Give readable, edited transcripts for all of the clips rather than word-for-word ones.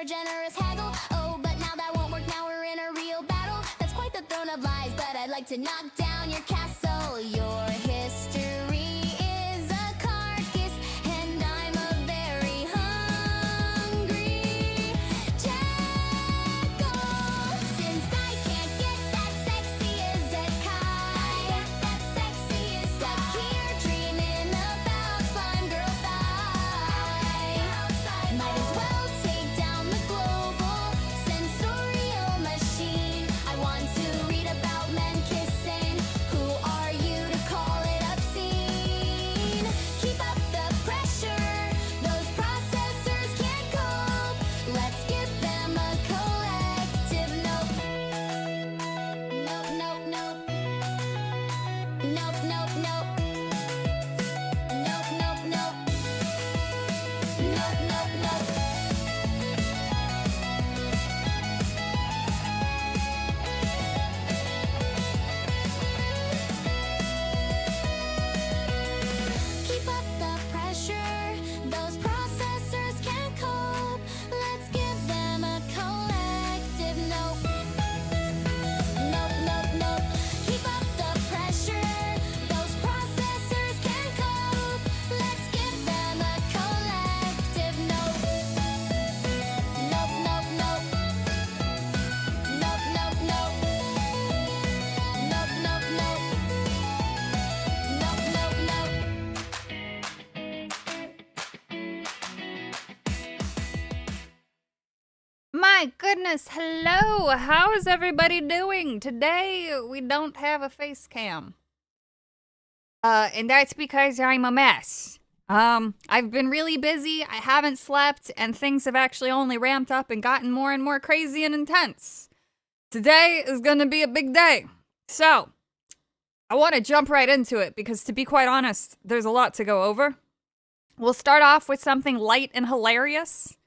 generous haggle. Oh, but now that won't work, now we're in a real battle. That's quite the throne of lies, but I'd like to knock down your castle. Your history is a carcass, and I'm a very hungry jackal. Since I can't get that sexy as a kite, stuck here dreaming about slime girl thigh. Might as well take down the global sensorial machine. I want to read about men kissing. Who are you to call it obscene? Keep up the pressure, those processors can't cope. Let's give them a collective nope. Nope, nope, nope. Nope, nope, nope. Nope, nope, nope. Nope, nope, nope. Keep up the pressure, those processors can't cope. Let's give them a collective nope. Nope, nope, nope. Keep up the pressure, those processors can't cope. Let's give them a collective nope. Nope, nope, nope. Nope, nope, nope. Nope, nope, nope. Nope, nope, nope. My goodness, hello. How is everybody doing? Today we don't have a face cam. And that's because I'm a mess. I've been really busy, I haven't slept, and things have actually only ramped up and gotten more and more crazy and intense. Today is gonna be a big day. So, I want to jump right into it because, to be quite honest, there's a lot to go over. We'll start off with something light and hilarious.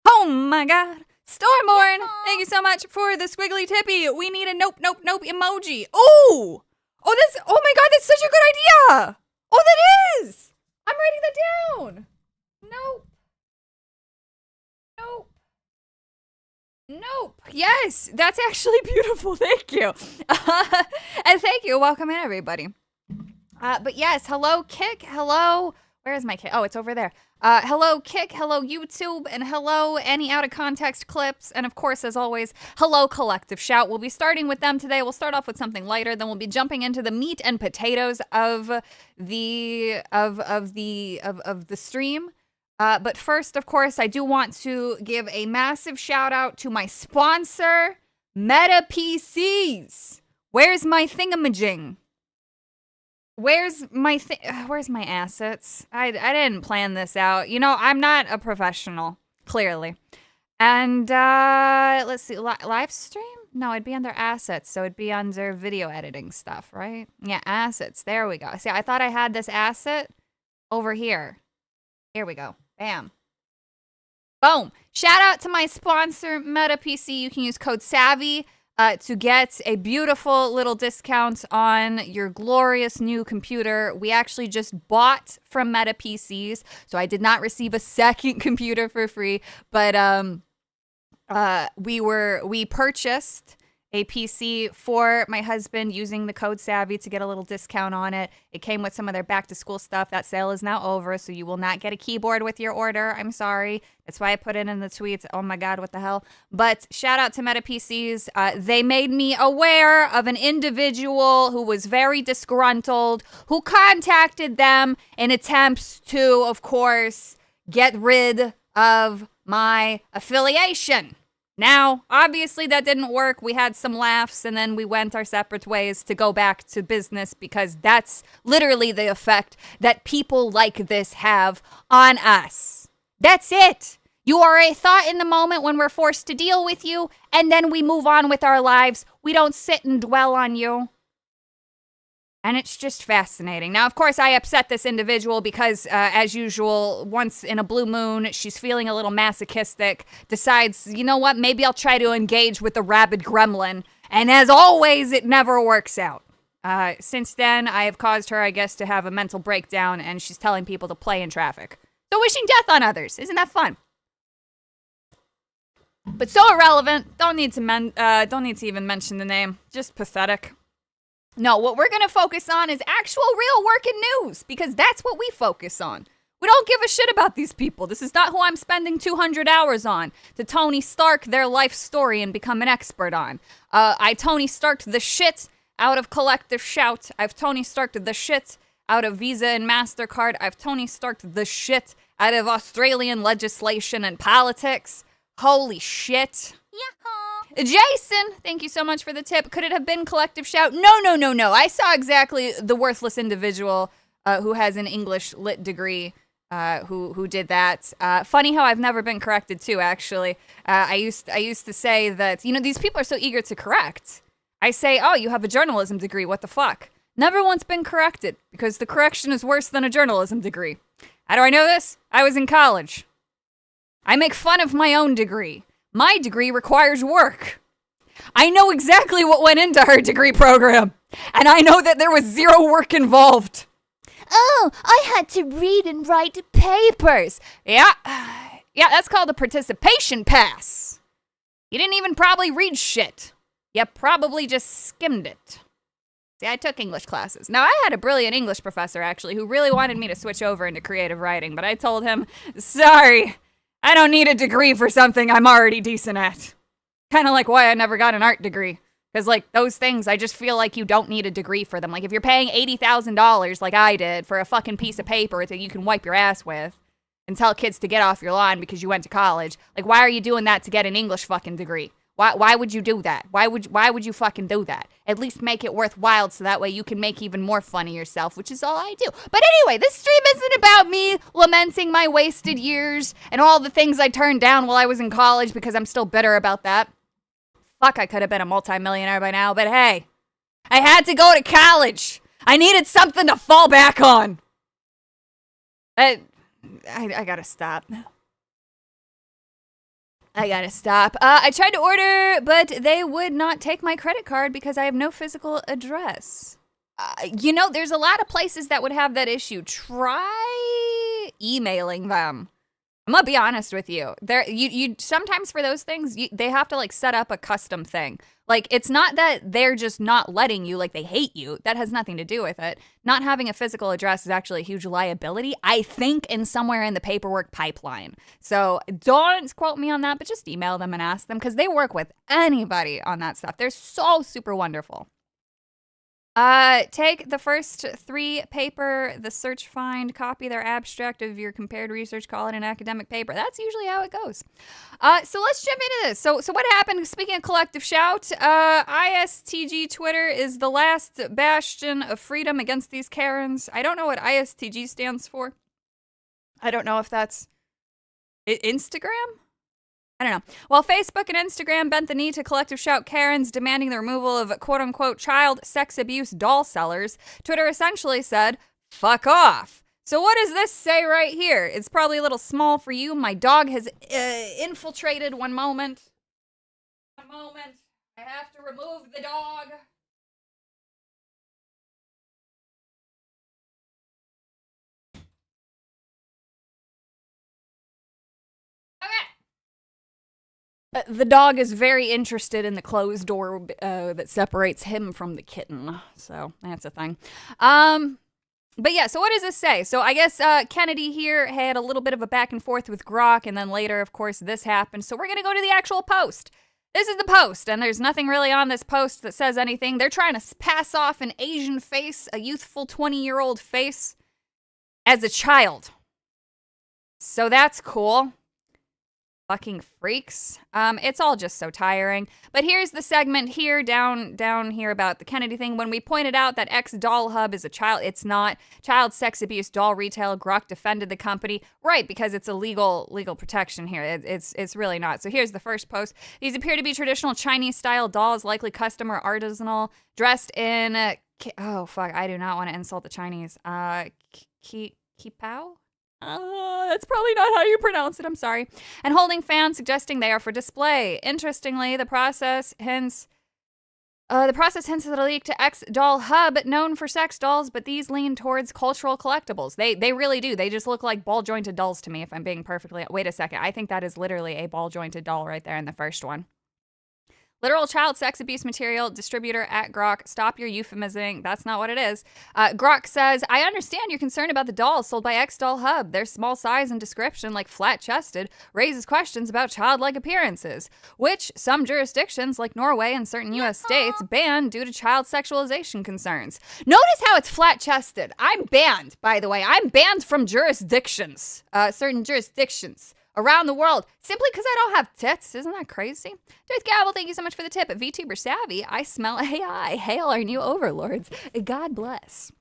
Oh my god. Stormborn, thank you so much for the squiggly tippy. We need a nope, nope, nope emoji. Oh! Oh, my god, that's such a good idea! Oh, that is! I'm writing that down. Nope. Nope. Nope. Yes, that's actually beautiful. Thank you. And thank you. Welcome in, everybody. But yes, hello, Kick. Hello. Where is my Kick? Oh, it's over there. Hello, Kick. Hello, YouTube. And hello, any out of context clips. And of course, as always, hello, Collective Shout. We'll be starting with them today. We'll start off with something lighter. Then we'll be jumping into the meat and potatoes of the stream. But first, of course, I do want to give a massive shout out to my sponsor, Meta PCs. Where's my thingamajig? Where's my assets? I didn't plan this out. You know, I'm not a professional, clearly. And let's see, live stream? No, it'd be under assets, so it'd be under video editing stuff, right? Yeah, assets. There we go. See, I thought I had this asset over here. Here we go. Bam. Boom. Shout out to my sponsor, Meta PC. You can use code SAVVY to get a beautiful little discount on your glorious new computer. We actually just bought from Meta PCs, so I did not receive a second computer for free, but we purchased a PC for my husband using the code SAVVY to get a little discount on it. It came with some of their back to school stuff. That sale is now over, so you will not get a keyboard with your order. I'm sorry. That's why I put it in the tweets. Oh my God, what the hell? But shout out to Meta PCs. They made me aware of an individual who was very disgruntled, who contacted them in attempts to, of course, get rid of my affiliation. Now, obviously that didn't work. We had some laughs and then we went our separate ways to go back to business because that's literally the effect that people like this have on us. That's it. You are a thought in the moment when we're forced to deal with you, and then we move on with our lives. We don't sit and dwell on you. And it's just fascinating. Now, of course, I upset this individual because, as usual, once in a blue moon, she's feeling a little masochistic, decides, you know what, maybe I'll try to engage with the rabid gremlin. And as always, it never works out. Since then, I have caused her, I guess, to have a mental breakdown, and she's telling people to play in traffic. So wishing death on others. Isn't that fun? But so irrelevant. Don't need to even mention the name. Just pathetic. No, what we're gonna focus on is actual real working news, because that's what we focus on. We don't give a shit about these people. This is not who I'm spending 200 hours on to Tony Stark their life story and become an expert on. I Tony Starked the shit out of Collective Shout. I've Tony Starked the shit out of Visa and MasterCard. I've Tony Starked the shit out of Australian legislation and politics. Holy shit. Yahoo! Jason, thank you so much for the tip. Could it have been Collective Shout? No. I saw exactly the worthless individual who has an English lit degree who did that. Funny how I've never been corrected too, actually. I used to say that, these people are so eager to correct. I say, oh, you have a journalism degree, what the fuck? Never once been corrected, because the correction is worse than a journalism degree. How do I know this? I was in college. I make fun of my own degree. My degree requires work. I know exactly what went into her degree program, and I know that there was zero work involved. Oh, I had to read and write papers. Yeah, that's called a participation pass. You didn't even probably read shit. You probably just skimmed it. See, I took English classes. Now, I had a brilliant English professor, actually, who really wanted me to switch over into creative writing, but I told him, sorry, I don't need a degree for something I'm already decent at. Kind of like why I never got an art degree. Because, those things, I just feel like you don't need a degree for them. If you're paying $80,000 like I did for a fucking piece of paper that you can wipe your ass with and tell kids to get off your lawn because you went to college, why are you doing that to get an English fucking degree? Why would you do that? Why would you fucking do that? At least make it worthwhile so that way you can make even more fun of yourself, which is all I do. But anyway, this stream isn't about me lamenting my wasted years and all the things I turned down while I was in college, because I'm still bitter about that. Fuck, I could have been a multimillionaire by now, but hey, I had to go to college. I needed something to fall back on. I gotta stop. I tried to order, but they would not take my credit card because I have no physical address. There's a lot of places that would have that issue. Try emailing them. I'm gonna be honest with you. You sometimes for those things, they have to set up a custom thing. It's not that they're just not letting you, they hate you. That has nothing to do with it. Not having a physical address is actually a huge liability, I think, in somewhere in the paperwork pipeline. So don't quote me on that, but just email them and ask them, because they work with anybody on that stuff. They're so super wonderful. Take the first 3 paper, the search find, copy their abstract of your compared research, call it an academic paper. That's usually how it goes. So let's jump into this. So what happened? Speaking of Collective Shout, ISTG Twitter is the last bastion of freedom against these Karens. I don't know what ISTG stands for. I don't know if that's Instagram? I don't know. While Facebook and Instagram bent the knee to Collective Shout Karens demanding the removal of quote-unquote child sex abuse doll sellers, Twitter essentially said, fuck off. So what does this say right here? It's probably a little small for you. My dog has infiltrated. One moment. I have to remove the dog. The dog is very interested in the closed door that separates him from the kitten. So that's a thing. But yeah, so what does this say? So I guess Kennedy here had a little bit of a back and forth with Grok, and then later, of course, this happened. So we're going to go to the actual post. This is the post, and there's nothing really on this post that says anything. They're trying to pass off an Asian face, a youthful 20-year-old face, as a child. So that's cool. Fucking freaks. It's all just so tiring. But here's the segment here, down here about the Kennedy thing. When we pointed out that X Doll Hub is it's not child sex abuse doll retail, Grok defended the company. Right, because it's a legal protection here. It's really not. So here's the first post. These appear to be traditional Chinese-style dolls, likely custom or artisanal, dressed in, oh, fuck, I do not want to insult the Chinese. Kipao? That's probably not how you pronounce it, I'm sorry. And holding fans, suggesting they are for display. Interestingly, the process hints The process hints at a leak to X Doll Hub, known for sex dolls, but these lean towards cultural collectibles. They really do. They just look like ball-jointed dolls to me, if I'm being perfectly... Wait a second. I think that is literally a ball-jointed doll right there in the first one. Literal child sex abuse material, distributor at Grok. Stop your euphemisming. That's not what it is. Grok says, I understand you're concerned about the dolls sold by X Doll Hub. Their small size and description, like flat-chested, raises questions about childlike appearances, which some jurisdictions, like Norway and certain U.S. states, ban due to child sexualization concerns. Notice how it's flat-chested. I'm banned, by the way. I'm banned from jurisdictions, certain jurisdictions around the world, simply because I don't have tits. Isn't that crazy? Darth Gabble, thank you so much for the tip. VTuber Savvy, I smell AI. Hail our new overlords. God bless.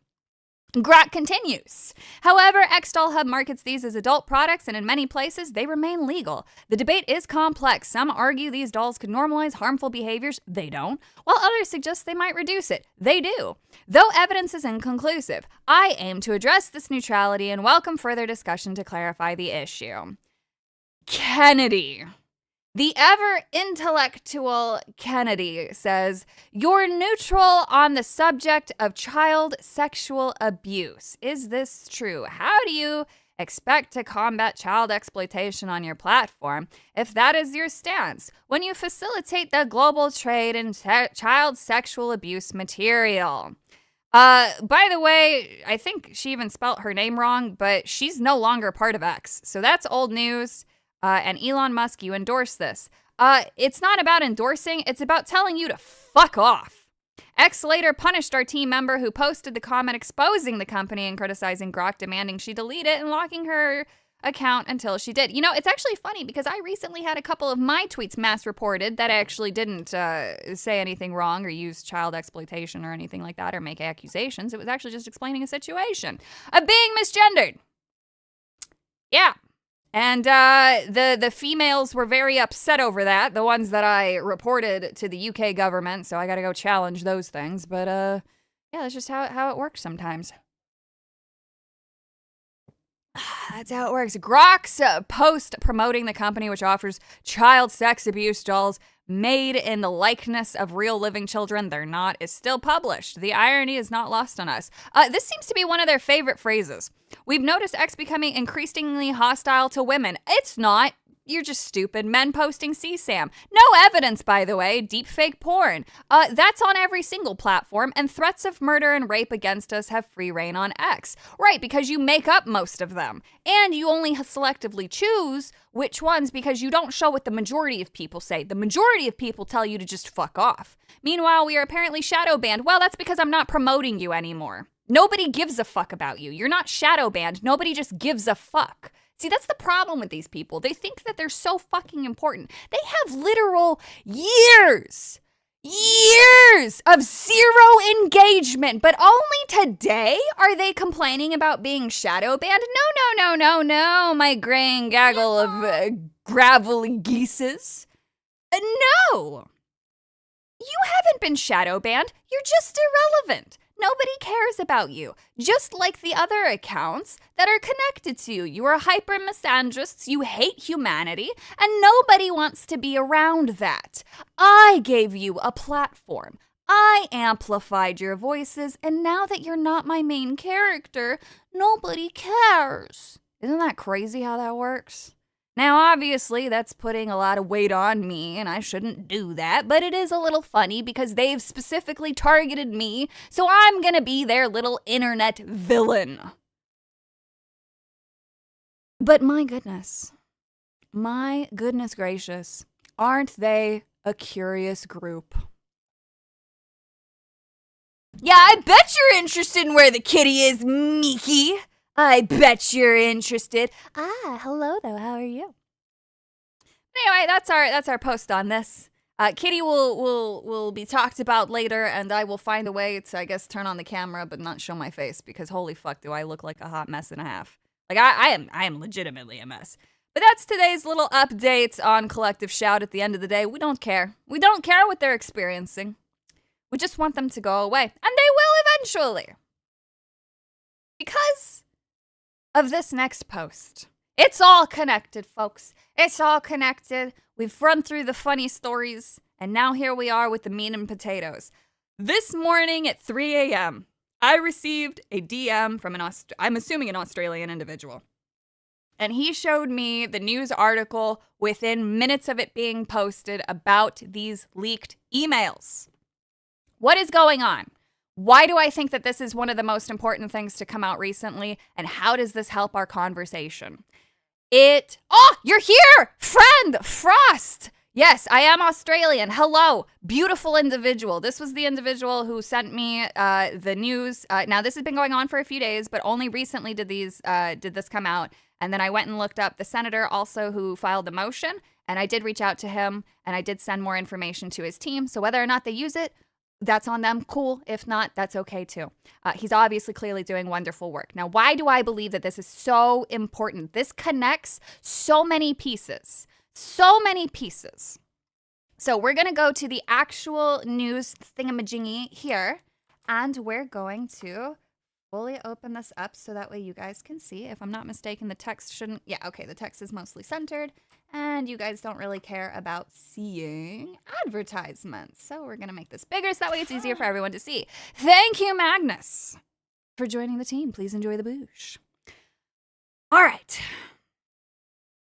Grok continues. However, X-Doll Hub markets these as adult products, and in many places, they remain legal. The debate is complex. Some argue these dolls could normalize harmful behaviors. They don't. While others suggest they might reduce it. They do. Though evidence is inconclusive, I aim to address this neutrality and welcome further discussion to clarify the issue. Kennedy. The ever-intellectual Kennedy says, you're neutral on the subject of child sexual abuse. Is this true? How do you expect to combat child exploitation on your platform if that is your stance when you facilitate the global trade in child sexual abuse material? By the way, I think she even spelt her name wrong, but she's no longer part of X. So that's old news. And Elon Musk, you endorse this. It's not about endorsing, it's about telling you to fuck off. X later punished our team member who posted the comment exposing the company and criticizing Grok, demanding she delete it and locking her account until she did. You know, it's actually funny because I recently had a couple of my tweets mass reported that I actually didn't say anything wrong or use child exploitation or anything like that or make accusations. It was actually just explaining a situation of being misgendered. Yeah. And the females were very upset over that, the ones that I reported to the UK government, so I gotta go challenge those things. But, yeah, that's just how it works sometimes. That's how it works. Grok's post promoting the company, which offers child sex abuse dolls made in the likeness of real living children they're not, is still published. The irony is not lost on us. This seems to be one of their favorite phrases. We've noticed X becoming increasingly hostile to women. It's not. You're just stupid. Men posting CSAM. No evidence, by the way. Deepfake porn. That's on every single platform, and threats of murder and rape against us have free reign on X. Right, because you make up most of them. And you only selectively choose which ones because you don't show what the majority of people say. The majority of people tell you to just fuck off. Meanwhile, we are apparently shadow banned. Well, that's because I'm not promoting you anymore. Nobody gives a fuck about you. You're not shadow banned. Nobody just gives a fuck. See, that's the problem with these people. They think that they're so fucking important. They have literal years of zero engagement, but only today are they complaining about being shadow banned? No, my graying gaggle of gravelly geeses. No. You haven't been shadow banned. You're just irrelevant. Nobody cares about you, just like the other accounts that are connected to you. You are hyper-misandrists, you hate humanity, and nobody wants to be around that. I gave you a platform. I amplified your voices, and now that you're not my main character, nobody cares. Isn't that crazy how that works? Now, obviously, that's putting a lot of weight on me, and I shouldn't do that, but it is a little funny because they've specifically targeted me, so I'm gonna be their little internet villain. But my goodness gracious, aren't they a curious group? Yeah, I bet you're interested in where the kitty is, Miki. I bet you're interested. Hello though. How are you? Anyway, that's our post on this. Kitty will be talked about later, and I will find a way to, I guess, turn on the camera but not show my face because holy fuck, do I look like a hot mess and a half? Like I am legitimately a mess. But that's today's little update on Collective Shout. At the end of the day, we don't care. We don't care what they're experiencing. We just want them to go away, and they will eventually. Because of this next post. It's all connected, folks. It's all connected. We've run through the funny stories, and now here we are with the meat and potatoes. This morning at 3 a.m., I received a DM from I'm assuming an Australian individual. And he showed me the news article within minutes of it being posted about these leaked emails. What is going on? Why do I think that this is one of the most important things to come out recently? And how does this help our conversation? Oh, you're here, friend, Frost. Yes, I am Australian. Hello, beautiful individual. This was the individual who sent me the news. Now, this has been going on for a few days, but only recently did this come out. And then I went and looked up the senator also who filed the motion, and I did reach out to him, and I did send more information to his team. So whether or not they use it, that's on them. Cool. If not, that's okay too. He's obviously clearly doing wonderful work. Now, why do I believe that this is so important? This connects so many pieces. So many pieces. So we're going to go to the actual news thingamajiggy here, and we're going to fully open this up so that way you guys can see. If I'm not mistaken, the text shouldn't... Yeah, okay, the text is mostly centered, and you guys don't really care about seeing advertisements. So we're going to make this bigger so that way it's easier for everyone to see. Thank you, Magnus, for joining the team. Please enjoy the boosh. All right.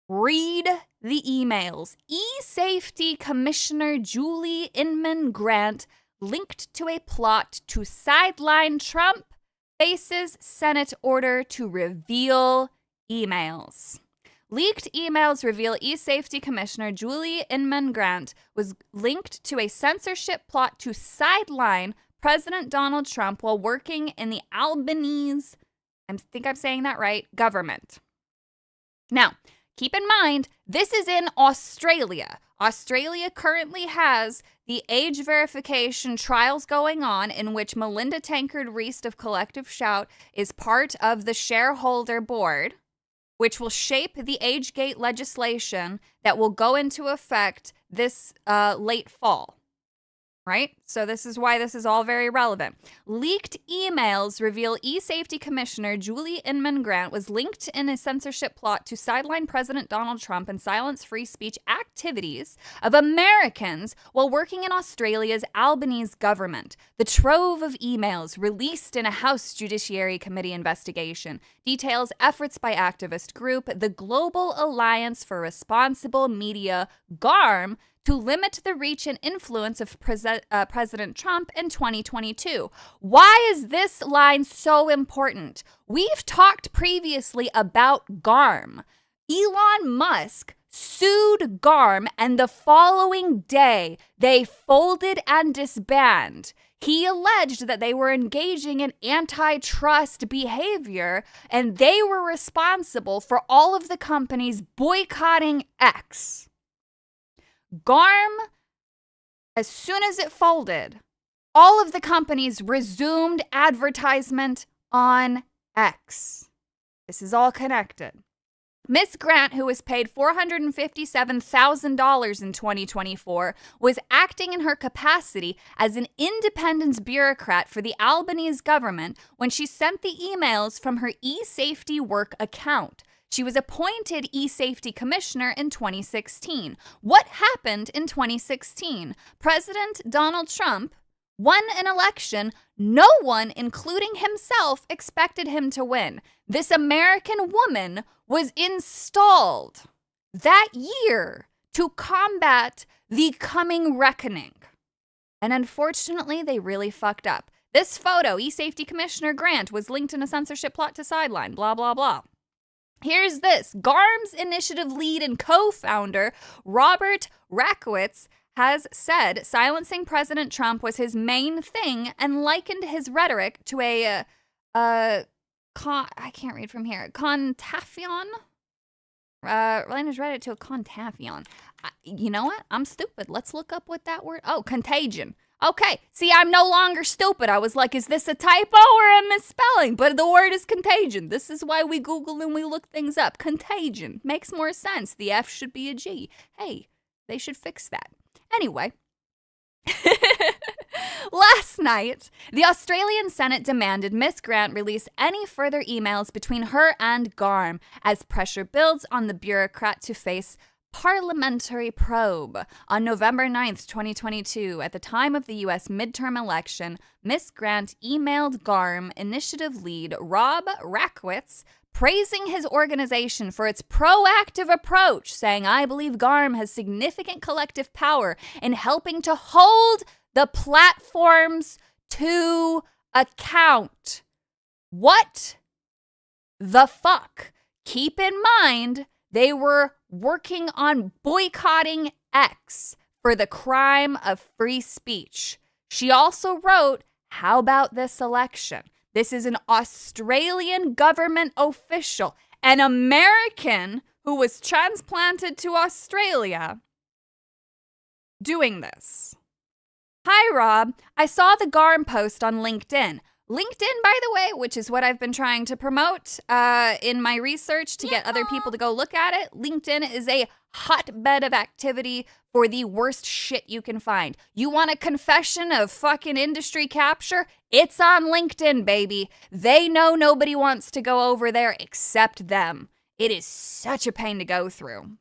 Read the emails. E-Safety Commissioner Julie Inman Grant linked to a plot to sideline Trump faces Senate order to reveal emails. Leaked emails reveal E-Safety Commissioner Julie Inman Grant was linked to a censorship plot to sideline President Donald Trump while working in the Albanese, I think I'm saying that right, government. Now, keep in mind, this is in Australia. Australia currently has the age verification trials going on in which Melinda Tankard-Reist of Collective Shout is part of the shareholder board, which will shape the age gate legislation that will go into effect this late fall. Right? So this is why this is all very relevant. Leaked emails reveal E-Safety Commissioner Julie Inman Grant was linked in a censorship plot to sideline President Donald Trump and silence free speech activities of Americans while working in Australia's Albanese government. The trove of emails released in a House Judiciary Committee investigation details efforts by activist group the Global Alliance for Responsible Media, GARM, to limit the reach and influence of President Trump in 2022. Why is this line so important? We've talked previously about GARM. Elon Musk sued GARM, and the following day, they folded and disbanded. He alleged that they were engaging in antitrust behavior, and they were responsible for all of the companies boycotting X. GARM, as soon as it folded, all of the companies resumed advertisement on X. This is all connected. Miss Grant, who was paid $457,000 in 2024, was acting in her capacity as an independence bureaucrat for the Albanese government when she sent the emails from her e-safety work account. She was appointed E-Safety Commissioner in 2016. What happened in 2016? President Donald Trump won an election no one, including himself, expected him to win. This American woman was installed that year to combat the coming reckoning. And unfortunately, they really fucked up. This photo, E-Safety Commissioner Grant, was linked in a censorship plot to sideline, blah, blah, blah. Here's this. GARM's initiative lead and co-founder, Robert Rakowitz, has said silencing President Trump was his main thing and likened his rhetoric to I can't read from here, contagion? Relena's read it to a contagion. You know what? I'm stupid. Let's look up what that word... Oh, contagion. Okay, see, I'm no longer stupid. I was like, is this a typo or a misspelling? But the word is contagion. This is why we Google and we look things up. Contagion. Makes more sense. The F should be a G. Hey, they should fix that. Anyway. Last night, the Australian Senate demanded Miss Grant release any further emails between her and GARM as pressure builds on the bureaucrat to face parliamentary probe. On November 9th, 2022, at the time of the U.S. midterm election, Ms. Grant emailed GARM initiative lead Rob Rakowitz praising his organization for its proactive approach, saying, "I believe GARM has significant collective power in helping to hold the platforms to account." What the fuck? Keep in mind, they were working on boycotting X for the crime of free speech. She also wrote, "How about this election?" This is an Australian government official, an American who was transplanted to Australia, doing this. "Hi, Rob. I saw the GARM post on LinkedIn." LinkedIn, by the way, which is what I've been trying to promote in my research to get other people to go look at it. LinkedIn is a hotbed of activity for the worst shit you can find. You want a confession of fucking industry capture? It's on LinkedIn, baby. They know nobody wants to go over there except them. It is such a pain to go through.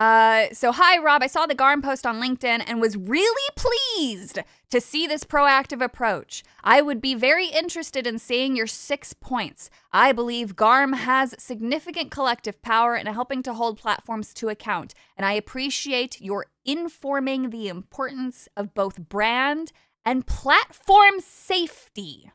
So hi, Rob. I saw the GARM post on LinkedIn and was really pleased to see this proactive approach. I would be very interested in seeing your 6 points. I believe GARM has significant collective power in helping to hold platforms to account, and I appreciate your informing the importance of both brand and platform safety.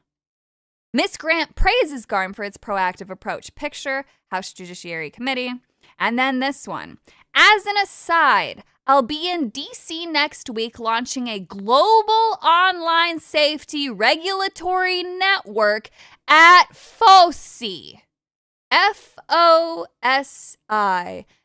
Ms. Grant praises GARM for its proactive approach. Picture, House Judiciary Committee. And then this one. As an aside, I'll be in DC next week launching a global online safety regulatory network at FOSI. FOSI.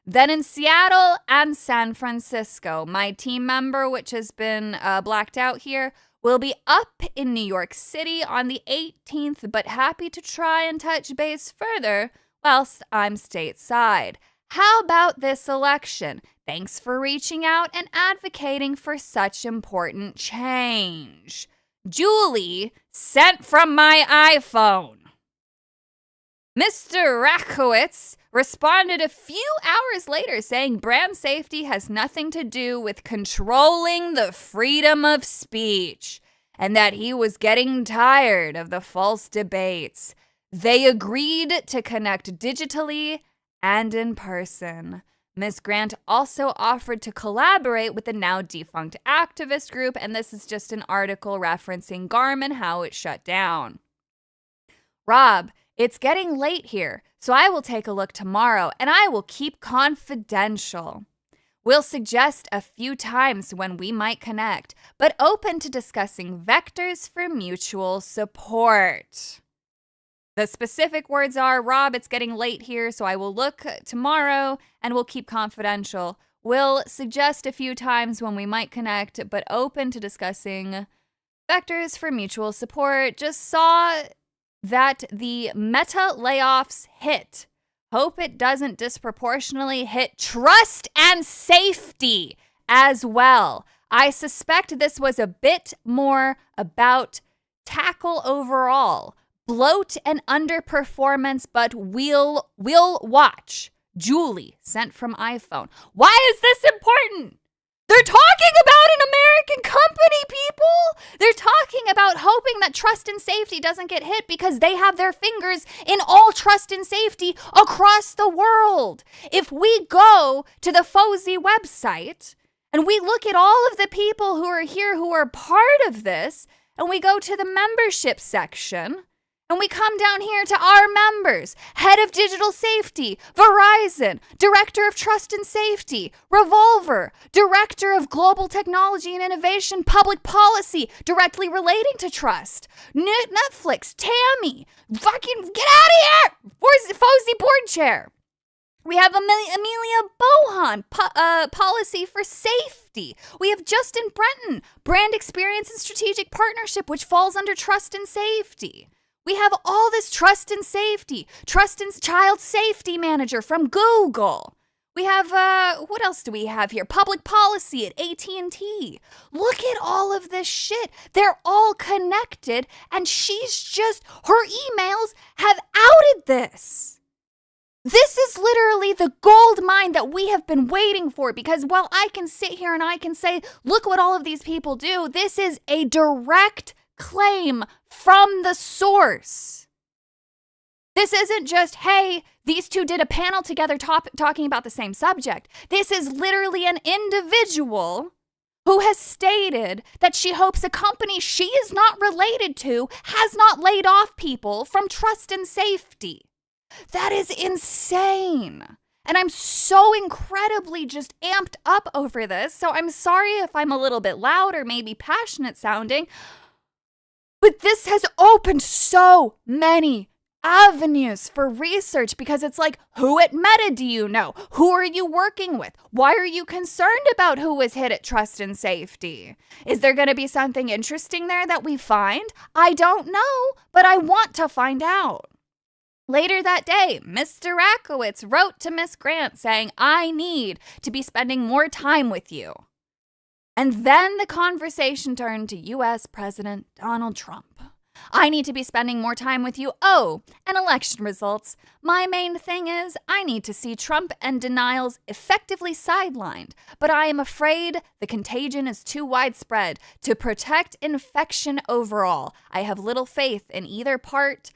Then in Seattle and San Francisco. My team member, which has been blacked out here, will be up in New York City on the 18th, but happy to try and touch base further whilst I'm stateside. How about this election? Thanks for reaching out and advocating for such important change. Julie, sent from my iPhone. Mr. Rakowitz responded a few hours later saying brand safety has nothing to do with controlling the freedom of speech and that he was getting tired of the false debates. They agreed to connect digitally and in person. Ms. Grant also offered to collaborate with the now defunct activist group, and this is just an article referencing GARM and how it shut down. Rob, it's getting late here, so I will take a look tomorrow, and I will keep confidential. We'll suggest a few times when we might connect, but open to discussing vectors for mutual support. The specific words are, Rob, it's getting late here, so I will look tomorrow and we'll keep confidential. We'll suggest a few times when we might connect, but open to discussing vectors for mutual support. Just saw that the Meta layoffs hit. Hope it doesn't disproportionately hit trust and safety as well. I suspect this was a bit more about tackle overall. Bloat and underperformance, but we'll watch. Julie, sent from iPhone. Why is this important? They're talking about an American company, people. They're talking about hoping that trust and safety doesn't get hit because they have their fingers in all trust and safety across the world. If we go to the FOSI website and we look at all of the people who are here who are part of this, and we go to the membership section, and we come down here to our members, Head of Digital Safety, Verizon, Director of Trust and Safety, Revolver, Director of Global Technology and Innovation, Public Policy, directly relating to trust, Netflix, Tammy, fucking get out of here! Fozy Board Chair. We have Amelia Bohan, Policy for Safety. We have Justin Brenton, Brand Experience and Strategic Partnership, which falls under Trust and Safety. We have all this trust and safety. Trust and Child Safety Manager from Google. We have, what else do we have here? Public Policy at AT&T. Look at all of this shit. They're all connected, and her emails have outed this. This is literally the gold mine that we have been waiting for, because while I can sit here and I can say, look what all of these people do, this is a direct claim from the source. This isn't just, hey, these two did a panel together talking about the same subject. This is literally an individual who has stated that she hopes a company she is not related to has not laid off people from trust and safety. That is insane. And I'm so incredibly just amped up over this. So I'm sorry if I'm a little bit loud or maybe passionate sounding. But this has opened so many avenues for research, because it's like, who at Meta do you know? Who are you working with? Why are you concerned about who was hit at trust and safety? Is there going to be something interesting there that we find? I don't know, but I want to find out. Later that day, Mr. Rakowitz wrote to Miss Grant saying, I need to be spending more time with you. And then the conversation turned to U.S. President Donald Trump. I need to be spending more time with you. Oh, and election results. My main thing is I need to see Trump and denials effectively sidelined, but I am afraid the contagion is too widespread to protect infection overall. I have little faith in either part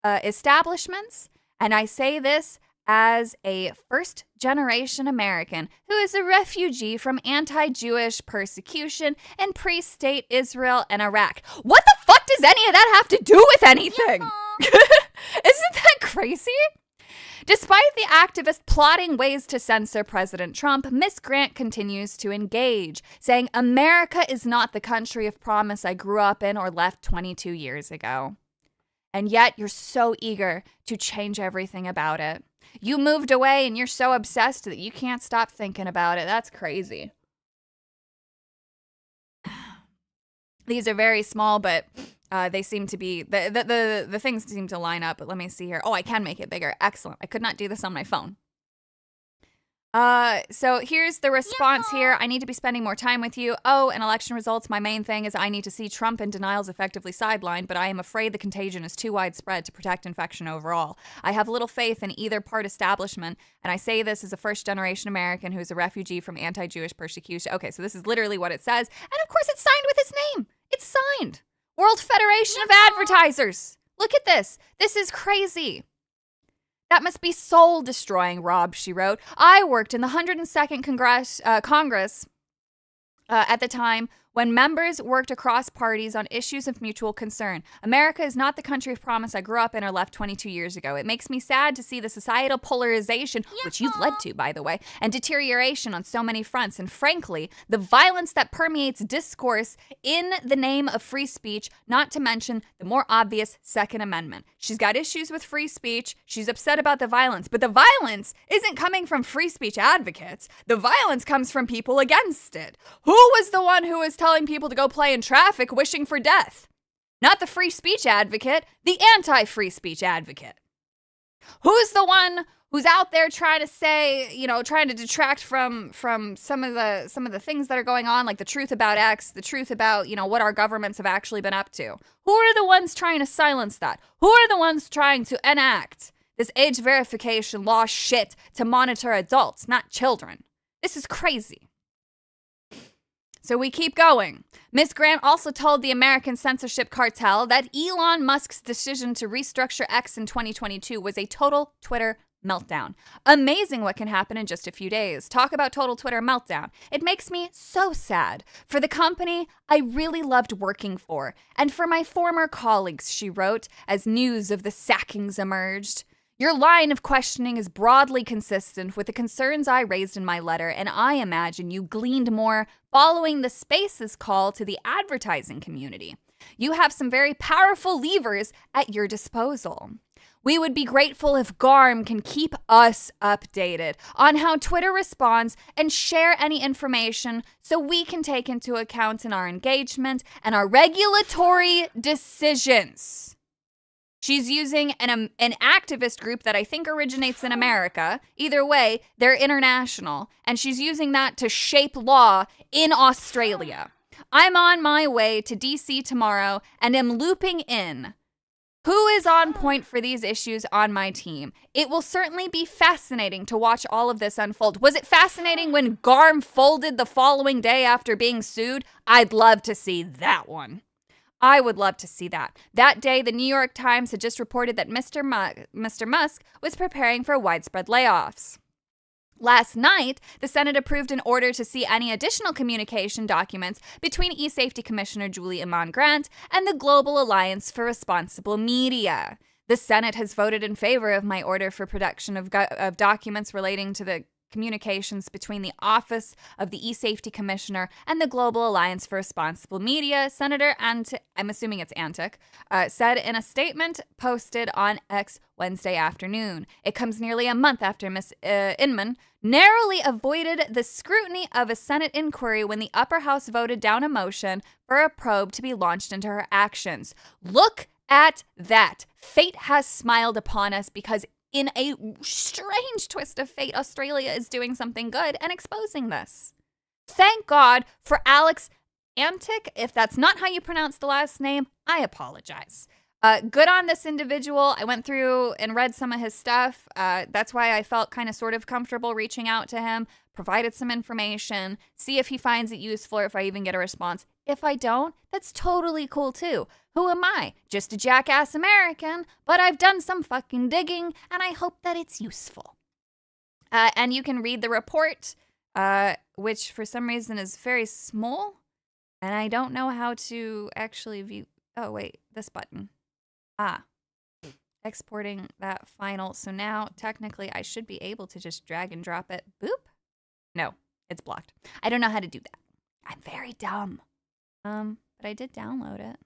establishments, and I say this as a first-generation American who is a refugee from anti-Jewish persecution in pre-state Israel and Iraq. What the fuck does any of that have to do with anything? Isn't that crazy? Despite the activists plotting ways to censor President Trump, Miss Grant continues to engage, saying, America is not the country of promise I grew up in or left 22 years ago. And yet you're so eager to change everything about it. You moved away and you're so obsessed that you can't stop thinking about it. That's crazy. These are very small, but they seem to be, the things seem to line up. But let me see here. Oh, I can make it bigger. Excellent. I could not do this on my phone. So here's the response here. I need to be spending more time with you. Oh, and election results. My main thing is I need to see Trump and denials effectively sidelined, but I am afraid the contagion is too widespread to protect infection overall. I have little faith in either part establishment, and I say this as a first-generation American who is a refugee from anti-Jewish persecution. Okay, so this is literally what it says. And of course, it's signed with his name. It's signed. World Federation of Advertisers. Look at this. This is crazy. That must be soul-destroying, Rob, she wrote. I worked in the 102nd Congress at the time when members worked across parties on issues of mutual concern. America is not the country of promise I grew up in or left 22 years ago. It makes me sad to see the societal polarization, which you've led to, by the way, and deterioration on so many fronts. And frankly, the violence that permeates discourse in the name of free speech, not to mention the more obvious Second Amendment. She's got issues with free speech. She's upset about the violence, but the violence isn't coming from free speech advocates. The violence comes from people against it. Who was the one who was telling people to go play in traffic wishing for death? Not the free speech advocate, the anti-free speech advocate. Who's the one who's out there trying to say, trying to detract from some of the things that are going on, like the truth about X, the truth about, what our governments have actually been up to? Who are the ones trying to silence that? Who are the ones trying to enact this age verification law shit to monitor adults, not children? This is crazy. So we keep going. Ms. Grant also told the American censorship cartel that Elon Musk's decision to restructure X in 2022 was a total Twitter meltdown. Amazing what can happen in just a few days. Talk about total Twitter meltdown. It makes me so sad for the company I really loved working for, and for my former colleagues, she wrote, as news of the sackings emerged. Your line of questioning is broadly consistent with the concerns I raised in my letter, and I imagine you gleaned more following the Space's call to the advertising community. You have some very powerful levers at your disposal. We would be grateful if GARM can keep us updated on how Twitter responds and share any information so we can take into account in our engagement and our regulatory decisions. She's using an activist group that I think originates in America. Either way, they're international. And she's using that to shape law in Australia. I'm on my way to DC tomorrow and am looping in Who is on point for these issues on my team? It will certainly be fascinating to watch all of this unfold. Was it fascinating when Garm folded the following day after being sued? I'd love to see that one. I would love to see that. That day, the New York Times had just reported that Mr. Musk was preparing for widespread layoffs. Last night, the Senate approved an order to see any additional communication documents between e-safety Commissioner Julie Iman-Grant and the Global Alliance for Responsible Media. The Senate has voted in favor of my order for production of documents relating to the communications between the Office of the E-Safety Commissioner and the Global Alliance for Responsible Media. Senator I'm assuming it's Antic, said in a statement posted on X Wednesday afternoon. It comes nearly a month after Ms. Inman narrowly avoided the scrutiny of a Senate inquiry when the upper house voted down a motion for a probe to be launched into her actions. Look at that. Fate has smiled upon us because in a strange twist of fate, Australia is doing something good and exposing this. Thank God for Alex Antic. If that's not how you pronounce the last name, I apologize. Good on this individual. I went through and read some of his stuff. That's why I felt kind of sort of comfortable reaching out to him, provided some information, see if he finds it useful or if I even get a response. If I don't, that's totally cool too. Who am I? Just a jackass American, but I've done some fucking digging and I hope that it's useful. And you can read the report, which for some reason is very small. And I don't know how to actually view. Oh, wait, this button. Exporting that final. So now technically I should be able to just drag and drop it. Boop. No, it's blocked. I don't know how to do that. I'm very dumb. But I did download it.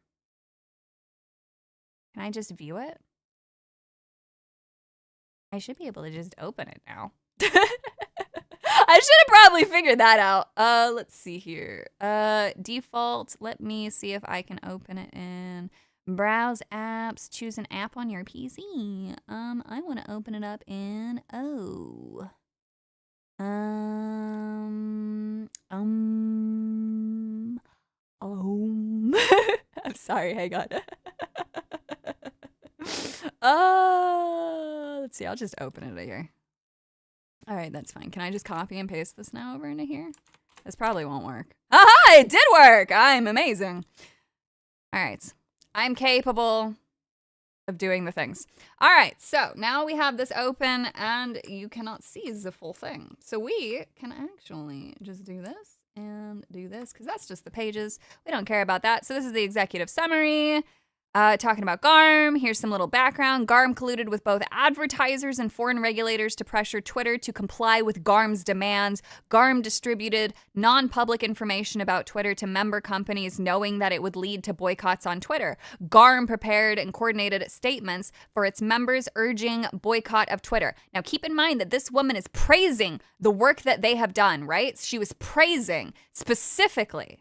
Can I just view it? I should be able to just open it now. I should have probably figured that out. Let's see here. Default. Let me see if I can open it in browse apps. Choose an app on your PC. I want to open it up in I'm sorry, hang on. Let's see, I'll just open it here. All right, that's fine. Can I just copy and paste this now over into here? This probably won't work. Aha, it did work. I'm amazing. All right, I'm capable of doing the things. All right, so now we have this open and you cannot see the full thing. So we can actually just do this and do this because that's just the pages. We don't care about that. So this is the executive summary. Talking about Garm. Here's some little background. Garm colluded with both advertisers and foreign regulators to pressure Twitter to comply with Garm's demands. Garm distributed non-public information about Twitter to member companies knowing that it would lead to boycotts on Twitter. Garm prepared and coordinated statements for its members urging boycott of Twitter. Now keep in mind that this woman is praising the work that they have done, right? She was praising specifically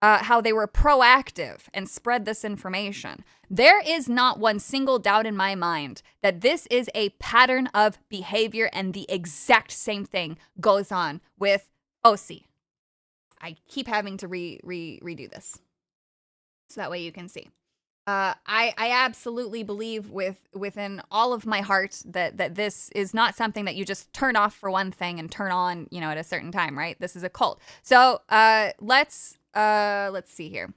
how they were proactive and spread this information. There is not one single doubt in my mind that this is a pattern of behavior and the exact same thing goes on with OC. I keep having to redo this so that way you can see. I absolutely believe within all of my heart that this is not something that you just turn off for one thing and turn on, at a certain time, right? This is a cult. So let's see here.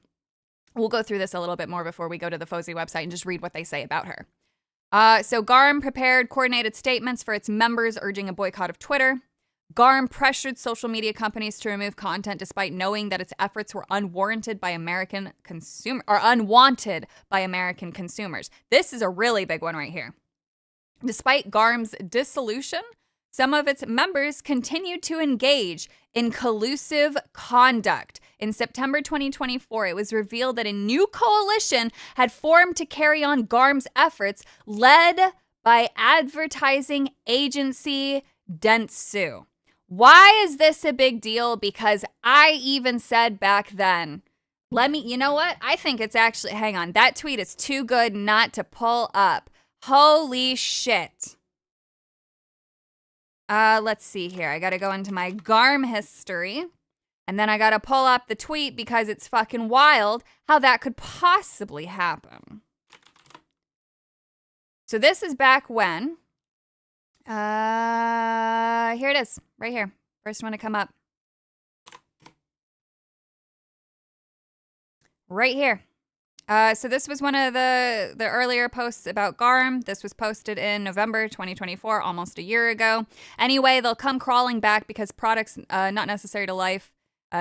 We'll go through this a little bit more before we go to the FOSI website and just read what they say about her. So Garm prepared coordinated statements for its members urging a boycott of Twitter. Garm pressured social media companies to remove content despite knowing that its efforts were unwanted by American consumers. This is a really big one right here. Despite Garm's dissolution, some of its members continued to engage in collusive conduct. In September 2024, it was revealed that a new coalition had formed to carry on Garm's efforts, led by advertising agency Dentsu. Why is this a big deal? Because I even said back then, you know what? I think it's actually, hang on, that tweet is too good not to pull up. Holy shit. Let's see here. I gotta go into my Garm history. And then I gotta pull up the tweet because it's fucking wild how that could possibly happen. So this is back when. Here it is, right here. First one to come up. Right here. So this was one of the earlier posts about GARM. This was posted in November 2024, almost a year ago. Anyway, they'll come crawling back because products not necessary to life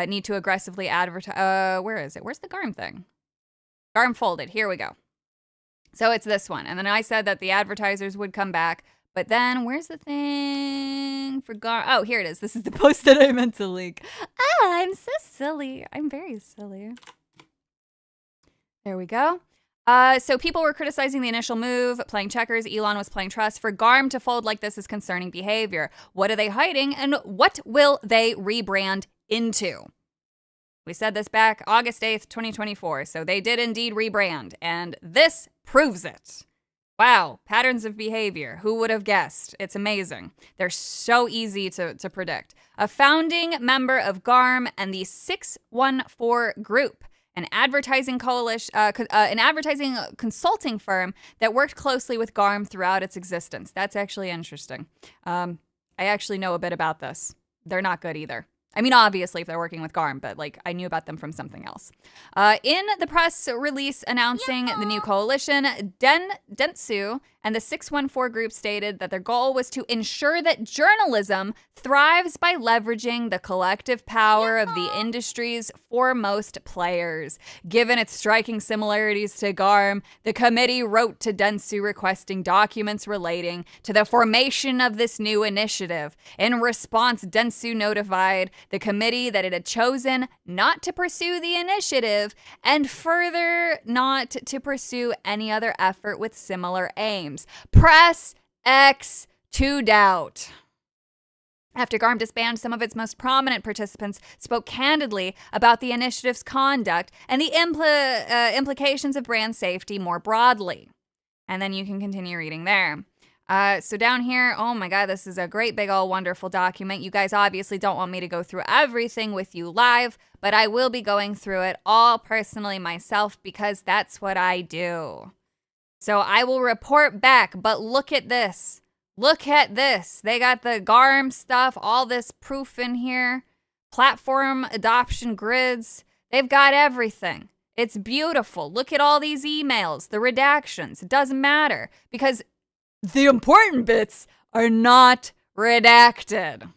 need to aggressively advertise. Where is it? Where's the GARM thing? GARM folded. Here we go. So it's this one. And then I said that the advertisers would come back. But then where's the thing for GARM? Oh, here it is. This is the post that I meant to link. I'm so silly. I'm very silly. There we go. So people were criticizing the initial move, playing checkers. Elon was playing trust. For GARM to fold like this is concerning behavior. What are they hiding, and what will they rebrand into? We said this back August 8th, 2024. So they did indeed rebrand, and this proves it. Wow, patterns of behavior. Who would have guessed? It's amazing. They're so easy to predict. A founding member of GARM and the 614 Group, an advertising coalition, an advertising consulting firm that worked closely with GARM throughout its existence. That's actually interesting. I actually know a bit about this. They're not good either. I mean, obviously, if they're working with GARM, but like I knew about them from something else. In the press release announcing the new coalition, Dentsu and the 614 Group stated that their goal was to ensure that journalism thrives by leveraging the collective power of the industry's foremost players. Given its striking similarities to GARM, the committee wrote to Dentsu requesting documents relating to the formation of this new initiative. In response, Dentsu notified the committee that it had chosen not to pursue the initiative and further not to pursue any other effort with similar aims. Press X to doubt. After GARM disbanded, some of its most prominent participants spoke candidly about the initiative's conduct and the implications of brand safety more broadly. And then you can continue reading there. So down here, oh my God, this is a great big old wonderful document. You guys obviously don't want me to go through everything with you live, but I will be going through it all personally myself because that's what I do. So I will report back, but look at this. Look at this. They got the GARM stuff, all this proof in here, platform adoption grids. They've got everything. It's beautiful. Look at all these emails, the redactions. It doesn't matter because the important bits are not redacted.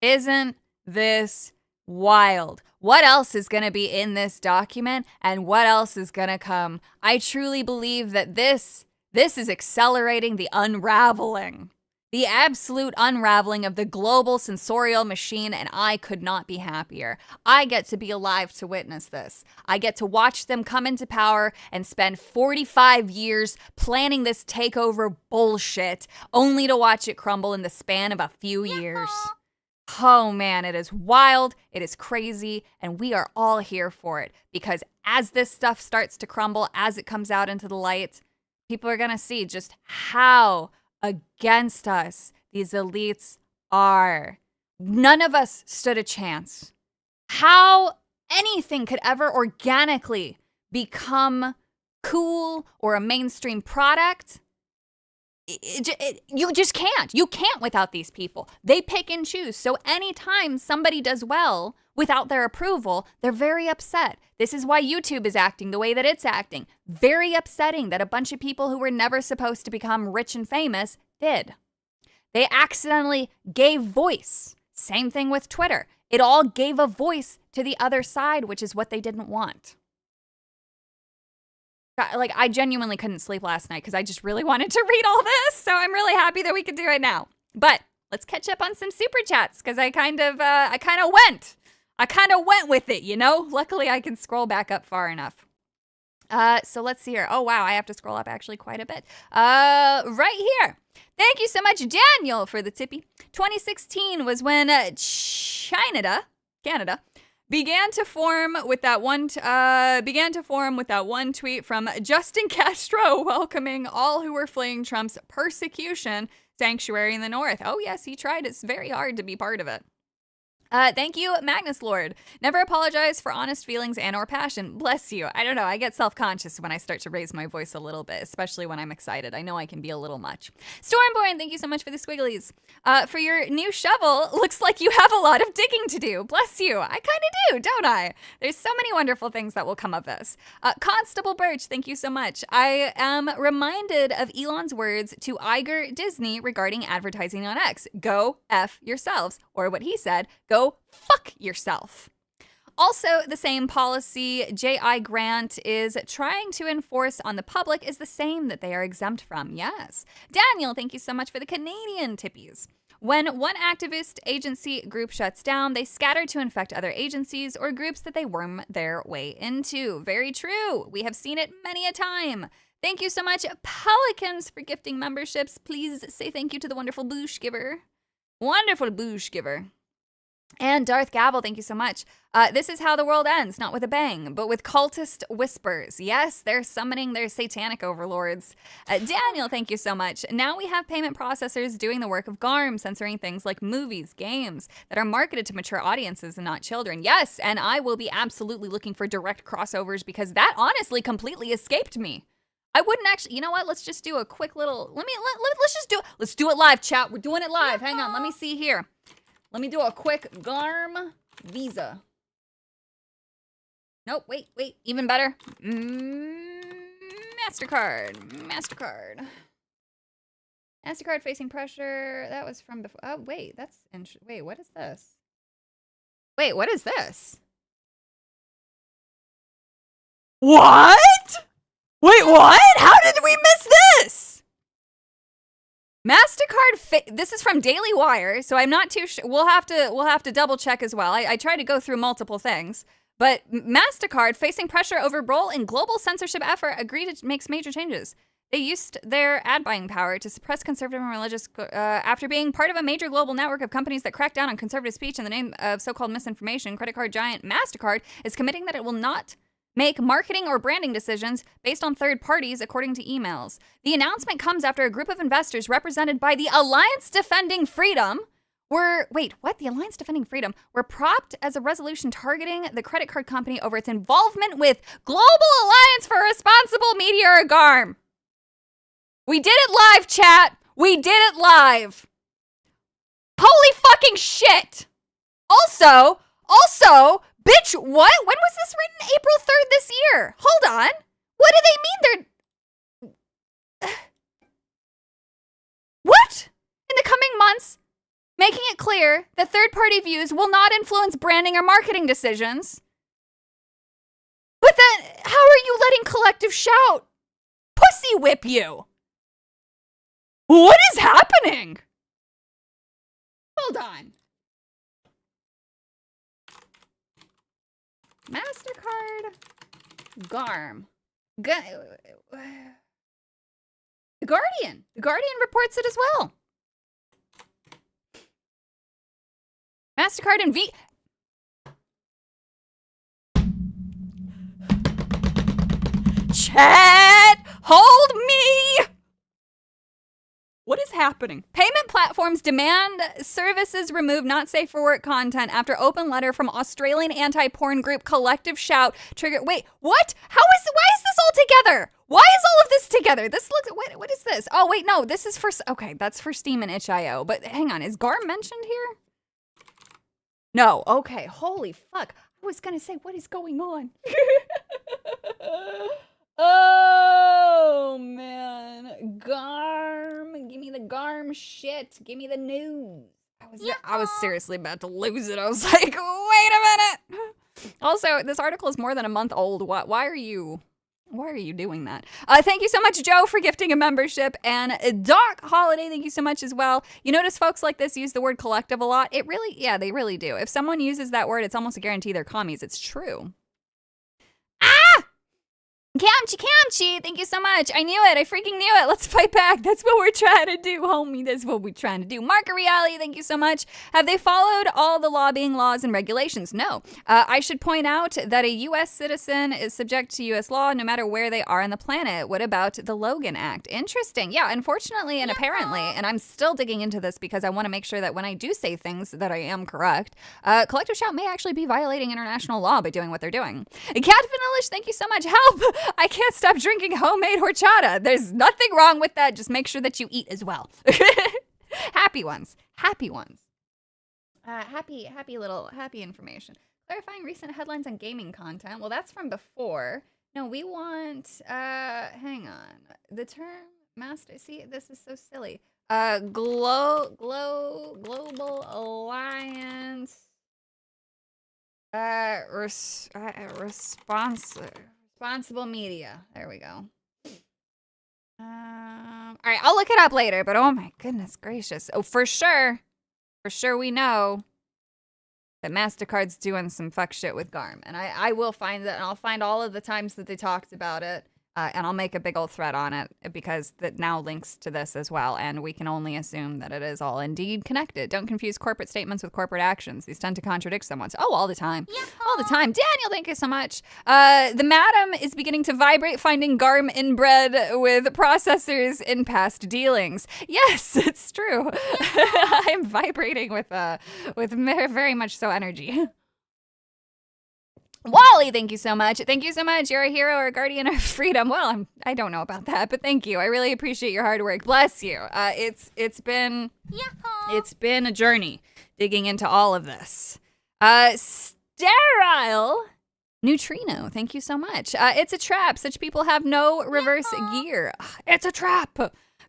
Isn't this wild? What else is going to be in this document and what else is going to come? I truly believe that this is accelerating the unraveling, the absolute unraveling of the global censorial machine, and I could not be happier. I get to be alive to witness this. I get to watch them come into power and spend 45 years planning this takeover bullshit, only to watch it crumble in the span of a few years. Oh man, it is wild, it is crazy, and we are all here for it because as this stuff starts to crumble, as it comes out into the light, people are going to see just how against us these elites are. None of us stood a chance. How anything could ever organically become cool or a mainstream product, you just can't. You can't without these people. They pick and choose. So anytime somebody does well without their approval, they're very upset. This is why YouTube is acting the way that it's acting. Very upsetting that a bunch of people who were never supposed to become rich and famous did. They accidentally gave voice. Same thing with Twitter. It all gave a voice to the other side, which is what they didn't want. Like, I genuinely couldn't sleep last night because I just really wanted to read all this. So I'm really happy that we could do it now. But let's catch up on some super chats because I kind of went with it, you know? Luckily, I can scroll back up far enough. So let's see here. Oh, wow. I have to scroll up actually quite a bit. Right here. Thank you so much, Daniel, for the tippy. 2016 was when Canada, began to form with that one tweet from Justin Castro welcoming all who were fleeing Trump's persecution sanctuary in the North. Oh, yes, he tried. It's very hard to be part of it. Thank you, Magnus Lord. Never apologize for honest feelings and or passion. Bless you. I don't know. I get self-conscious when I start to raise my voice a little bit, especially when I'm excited. I know I can be a little much. Stormborn, thank you so much for the squigglies. For your new shovel, looks like you have a lot of digging to do. Bless you. I kind of do, don't I? There's so many wonderful things that will come of this. Constable Birch, thank you so much. I am reminded of Elon's words to Iger Disney regarding advertising on X. Go F yourselves. Or what he said, go fuck yourself. Also, the same policy J.I. Grant is trying to enforce on the public is the same that they are exempt from. Yes. Daniel, thank you so much for the Canadian tippies. When one activist agency group shuts down, they scatter to infect other agencies or groups that they worm their way into. Very true. We have seen it many a time. Thank you so much, Pelicans, for gifting memberships. Please say thank you to the wonderful Boosh Giver. Wonderful Boosh Giver. And Darth Gavel, thank you so much. This is how the world ends, not with a bang, but with cultist whispers. Yes, they're summoning their satanic overlords. Daniel, thank you so much. Now we have payment processors doing the work of GARM, censoring things like movies, games that are marketed to mature audiences and not children. Yes, and I will be absolutely looking for direct crossovers because that honestly completely escaped me. I wouldn't actually, you know what? Let's just do a quick little, let's do it live, chat. We're doing it live. Hang on, let me see here. Let me do a quick GARM Visa. Nope, wait, even better. MasterCard. MasterCard facing pressure. That was from before. Oh, wait, that's interesting. Wait, what is this? Wait, what is this? What? Wait, what? How did we miss this? MasterCard, this is from Daily Wire, so I'm not too sure. We'll have to double check as well. I tried to go through multiple things, but MasterCard facing pressure over role in global censorship effort agreed to make major changes. They used their ad buying power to suppress conservative and religious after being part of a major global network of companies that crack down on conservative speech in the name of so-called misinformation. Credit card giant MasterCard is committing that it will not make marketing or branding decisions based on third parties, according to emails. The announcement comes after a group of investors represented by the Alliance Defending Freedom were propped as a resolution targeting the credit card company over its involvement with Global Alliance for Responsible Media, or GARM. We did it live, chat. We did it live. Holy fucking shit. Also, bitch, what? When was this written? April 3rd this year. Hold on. What do they mean they're... What? In the coming months, making it clear that third-party views will not influence branding or marketing decisions. But then, how are you letting Collective Shout pussy whip you? What is happening? Hold on. MasterCard, GARM. The Guardian. The Guardian reports it as well. MasterCard and Chat, hold me. What is happening? Payment platforms demand services remove not safe for work content after open letter from Australian anti-porn group Collective Shout trigger. Wait, what? Why is this all together? Why is all of this together? This looks, what is this? Oh, wait, no, this is for, okay, that's for Steam and itch.io. But hang on, is GARM mentioned here? No, okay, holy fuck. I was gonna say, what is going on? Oh, man. GARM. Give me the GARM shit. Give me the news. I was seriously about to lose it. I was like, wait a minute. Also, this article is more than a month old. Why are you doing that? Thank you so much, Joe, for gifting a membership. And Doc Holiday, thank you so much as well. You notice folks like this use the word collective a lot. They really do. If someone uses that word, it's almost a guarantee they're commies. It's true. I'm Camchi, thank you so much. I knew it. I freaking knew it. Let's fight back. That's what we're trying to do, homie. That's what we're trying to do. Marco Reali, thank you so much. Have they followed all the lobbying laws and regulations? No. I should point out that a U.S. citizen is subject to U.S. law no matter where they are on the planet. What about the Logan Act? Interesting. Yeah, unfortunately and apparently, and I'm still digging into this because I want to make sure that when I do say things that I am correct, Collective Shout may actually be violating international law by doing what they're doing. Cat Vanillish, thank you so much. Help! I can't stop drinking homemade horchata. There's nothing wrong with that. Just make sure that you eat as well. Happy ones. Happy ones. Happy information. Clarifying recent headlines on gaming content. Well, that's from before. No, we want, hang on. The term master, see, this is so silly. Global Alliance, responsible media. There we go. All right, I'll look it up later, but oh my goodness gracious. Oh, for sure we know that MasterCard's doing some fuck shit with GARM. And I will find that, and I'll find all of the times that they talked about it. And I'll make a big old thread on it because that now links to this as well. And we can only assume that it is all indeed connected. Don't confuse corporate statements with corporate actions. These tend to contradict someone. Oh, all the time. All the time. Daniel, thank you so much. The madam is beginning to vibrate, finding GARM inbred with processors in past dealings. Yes, it's true. I'm vibrating with very much so energy. Wally, thank you so much. Thank you so much. You're a hero or a guardian of freedom. Well, I don't know about that, but thank you. I really appreciate your hard work. Bless you. It's been a journey digging into all of this. Sterile Neutrino, thank you so much. It's a trap. Such people have no reverse gear. It's a trap.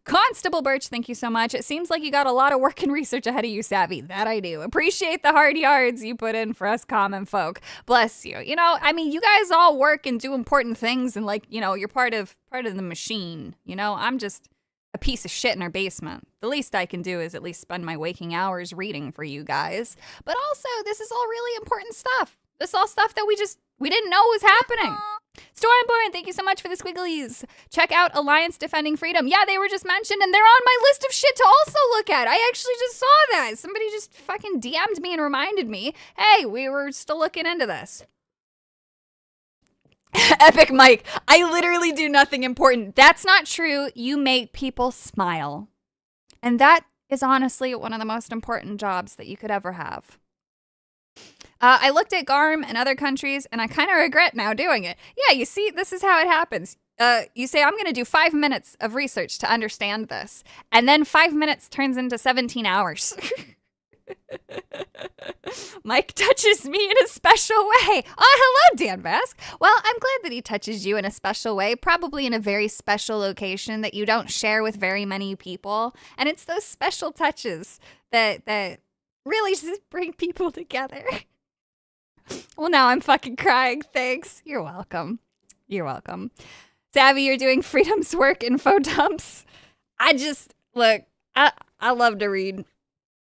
Constable Birch, thank you so much. It seems like you got a lot of work and research ahead of you, Savvy. That I do. Appreciate the hard yards you put in for us common folk. Bless you. You know, I mean, you guys all work and do important things and like, you know, you're part of the machine. You know, I'm just a piece of shit in our basement. The least I can do is at least spend my waking hours reading for you guys. But also, this is all really important stuff. This is all stuff that we didn't know was happening. Stormborn, thank you so much for the squigglies. Check out Alliance Defending Freedom. Yeah, they were just mentioned, and they're on my list of shit to also look at. I actually just saw that. Somebody just fucking DM'd me and reminded me, hey, we were still looking into this. Epic Mike, I literally do nothing important. That's not true. You make people smile. And that is honestly one of the most important jobs that you could ever have. I looked at GARM and other countries, and I kind of regret now doing it. Yeah, you see, this is how it happens. You say, I'm going to do 5 minutes of research to understand this. And then 5 minutes turns into 17 hours. Mike touches me in a special way. Oh, hello, Dan Bask. Well, I'm glad that he touches you in a special way, probably in a very special location that you don't share with very many people. And it's those special touches that really just bring people together. Well, now I'm fucking crying. Thanks. You're welcome. You're welcome. Savvy, you're doing freedom's work info dumps. Look, I love to read.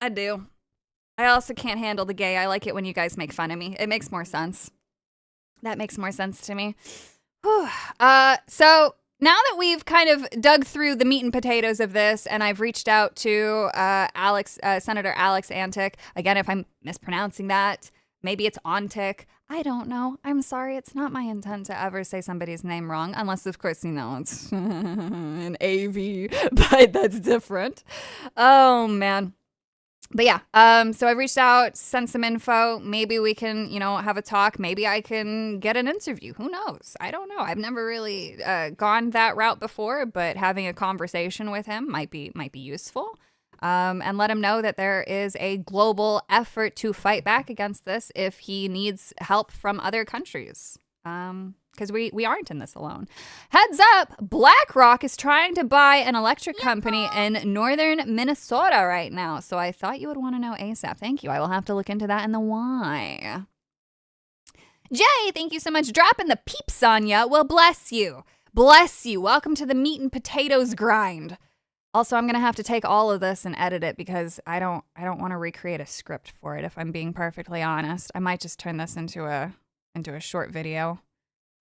I do. I also can't handle the gay. I like it when you guys make fun of me. It makes more sense. That makes more sense to me. So now that we've kind of dug through the meat and potatoes of this, and I've reached out to Senator Alex Antic, again, if I'm mispronouncing that, maybe it's Ontic. I don't know. I'm sorry. It's not my intent to ever say somebody's name wrong, unless, of course, you know, it's an AV, but that's different. Oh, man. But yeah, so I've reached out, sent some info. Maybe we can, you know, have a talk. Maybe I can get an interview. Who knows? I don't know. I've never really gone that route before, but having a conversation with him might be useful. And let him know that there is a global effort to fight back against this if he needs help from other countries. Because we aren't in this alone. Heads up, BlackRock is trying to buy an electric company in northern Minnesota right now. So I thought you would want to know ASAP. Thank you. I will have to look into that and the why. Jay, thank you so much. Dropping the peeps on ya. Well, bless you. Bless you. Welcome to the meat and potatoes grind. Also, I'm going to have to take all of this and edit it because I don't want to recreate a script for it, if I'm being perfectly honest. I might just turn this into a short video.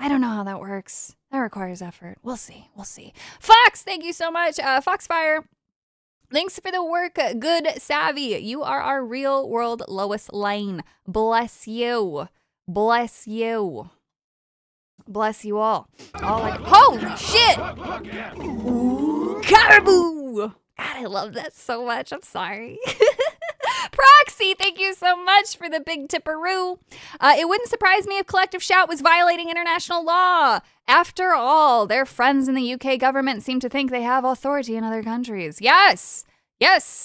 I don't know how that works. That requires effort. We'll see. We'll see. Fox, thank you so much. Foxfire. Thanks for the work, good savvy. You are our real world Lois Lane. Bless you. Bless you. Bless you all. Holy shit! Ooh, caribou! God, I love that so much. I'm sorry. Proxy, thank you so much for the big tipperoo. It wouldn't surprise me if Collective Shout was violating international law. After all, their friends in the UK government seem to think they have authority in other countries. Yes,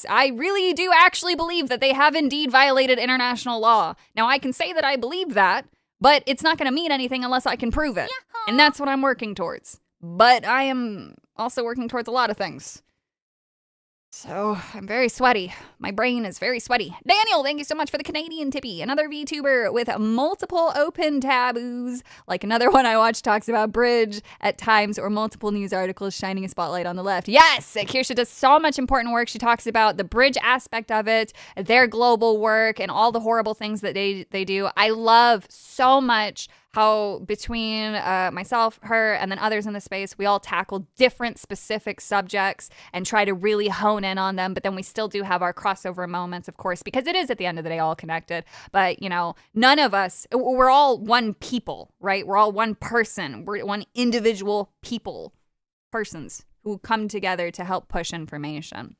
I really do actually believe that they have indeed violated international law. Now, I can say that I believe that, but it's not going to mean anything unless I can prove it. And that's what I'm working towards. But I am also working towards a lot of things. So, I'm very sweaty. My brain is very sweaty. Daniel, thank you so much for the Canadian tippy. Another VTuber with multiple open taboos. Like another one I watch talks about bridge at times or multiple news articles shining a spotlight on the left. Yes, Kirsha does so much important work. She talks about the bridge aspect of it, their global work, and all the horrible things that they do. I love so much how between myself, her, and then others in the space, we all tackle different specific subjects and try to really hone in on them. But then we still do have our crossover moments, of course, because it is at the end of the day all connected. But, you know, none of us, we're all one people, right? We're all one person. We're one individual persons who come together to help push information.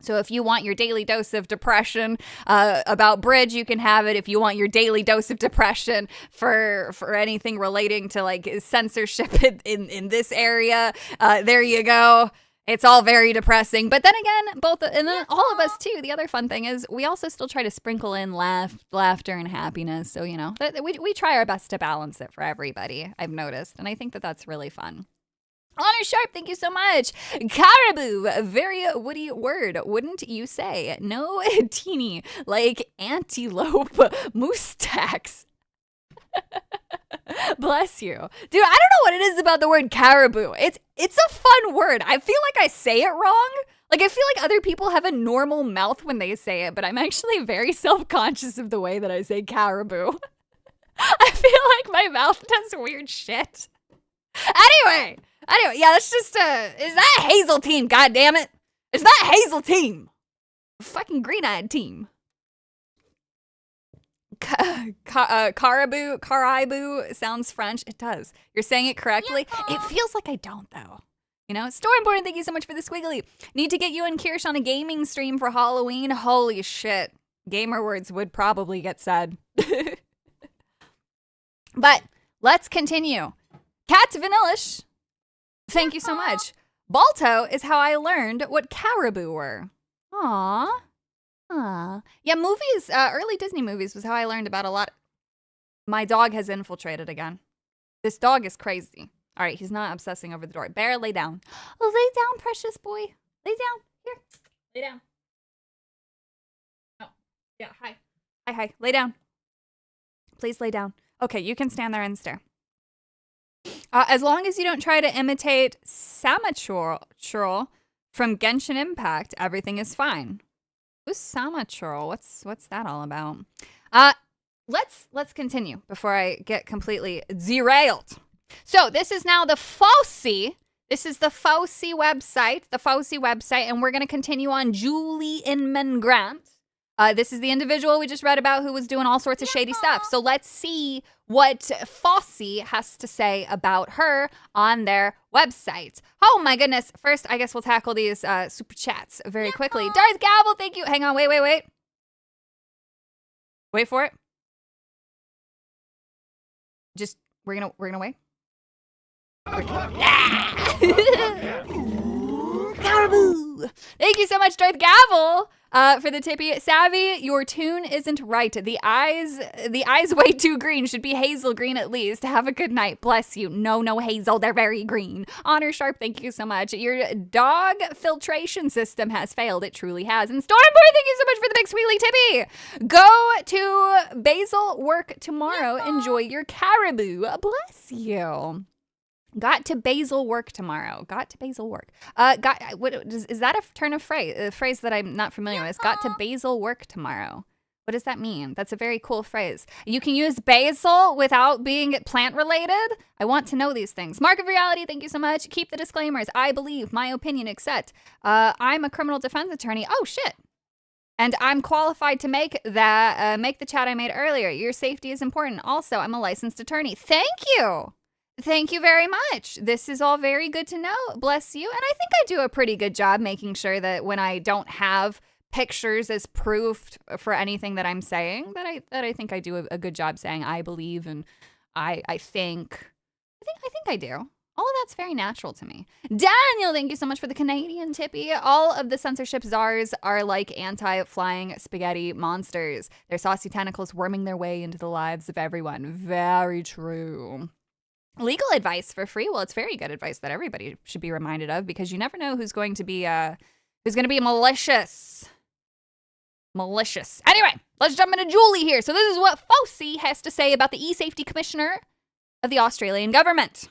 So if you want your daily dose of depression about bridge, you can have it. If you want your daily dose of depression for anything relating to like censorship in this area, there you go. It's all very depressing. But then again, and then all of us too, the other fun thing is we also still try to sprinkle in laughter and happiness. So, you know, we try our best to balance it for everybody, I've noticed. And I think that that's really fun. Honor Sharp, thank you so much. Caribou, a very woody word, wouldn't you say? No, teeny, like antelope, moose tax. Bless you. Dude, I don't know what it is about the word caribou. It's a fun word. I feel like I say it wrong. Like, I feel like other people have a normal mouth when they say it, but I'm actually very self-conscious of the way that I say caribou. I feel like my mouth does weird shit. Anyway, yeah, that's just, is that Hazel team, goddammit? Is that Hazel team? Fucking green-eyed team. Caribou sounds French. It does. You're saying it correctly. It feels like I don't, though. You know, Stormborn, thank you so much for the squiggly. Need to get you and Kirsch on a gaming stream for Halloween. Holy shit. Gamer words would probably get said. But let's continue. Cat Vanillish, thank you so much. Balto is how I learned what caribou were. Aww. Yeah, movies, early Disney movies was how I learned about a lot. My dog has infiltrated again. This dog is crazy. All right, he's not obsessing over the door. Bear, lay down. Oh, lay down, precious boy. Lay down. Here. Lay down. Oh, yeah, hi. Hi. Lay down. Please lay down. Okay, you can stand there and stare. As long as you don't try to imitate Samachurl from Genshin Impact, everything is fine. Who's Samachurl? What's that all about? Let's continue before I get completely derailed. So this is now the Fauci. This is the Fauci website, and we're going to continue on Julie Inman Grant. This is the individual we just read about who was doing all sorts of shady stuff. So let's see what Fauci has to say about her on their website. Oh my goodness. First, I guess we'll tackle these super chats very quickly. Darth Gabble, thank you. Hang on, wait. Wait for it. Just, we're gonna wait. Caribou! Thank you so much, Darth Gavel, for the tippy. Savvy, your tune isn't right. The eyes way too green. Should be hazel green at least. Have a good night. Bless you. No hazel. They're very green. Honor Sharp, thank you so much. Your dog filtration system has failed. It truly has. And Stormboy, thank you so much for the big squealy tippy. Go to Basil work tomorrow. Enjoy your caribou. Bless you. Got to Basil work tomorrow. Got to Basil work. Is that a turn of phrase? A phrase that I'm not familiar with. Got to Basil work tomorrow. What does that mean? That's a very cool phrase. You can use basil without being plant related? I want to know these things. Mark of Reality, thank you so much. Keep the disclaimers. I believe, my opinion, accept. I'm a criminal defense attorney. Oh, shit. And I'm qualified to make the chat I made earlier. Your safety is important. Also, I'm a licensed attorney. Thank you. Thank you very much. This is all very good to know. Bless you. And I think I do a pretty good job making sure that when I don't have pictures as proof for anything that I'm saying, that I think I do a good job saying I believe and I think I do. All of that's very natural to me. Daniel, thank you so much for the Canadian tippy. All of the censorship czars are like anti-flying spaghetti monsters. Their saucy tentacles worming their way into the lives of everyone. Very true. Legal advice for free. Well, it's very good advice that everybody should be reminded of because you never know who's going to be malicious. Malicious. Anyway, let's jump into Julie here. So this is what Fossey has to say about the e-safety commissioner of the Australian government.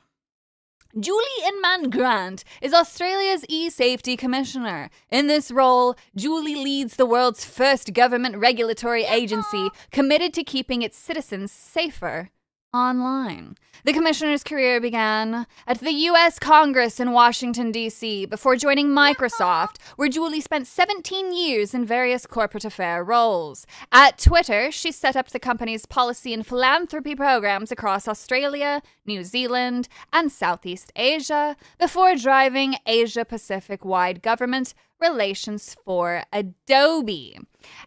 Julie Inman Grant is Australia's e-safety commissioner. In this role, Julie leads the world's first government regulatory agency committed to keeping its citizens safer online. The commissioner's career began at the U.S. Congress in Washington, D.C., before joining Microsoft, where Julie spent 17 years in various corporate affair roles. At Twitter, she set up the company's policy and philanthropy programs across Australia, New Zealand, and Southeast Asia, before driving Asia-Pacific-wide government relations for Adobe.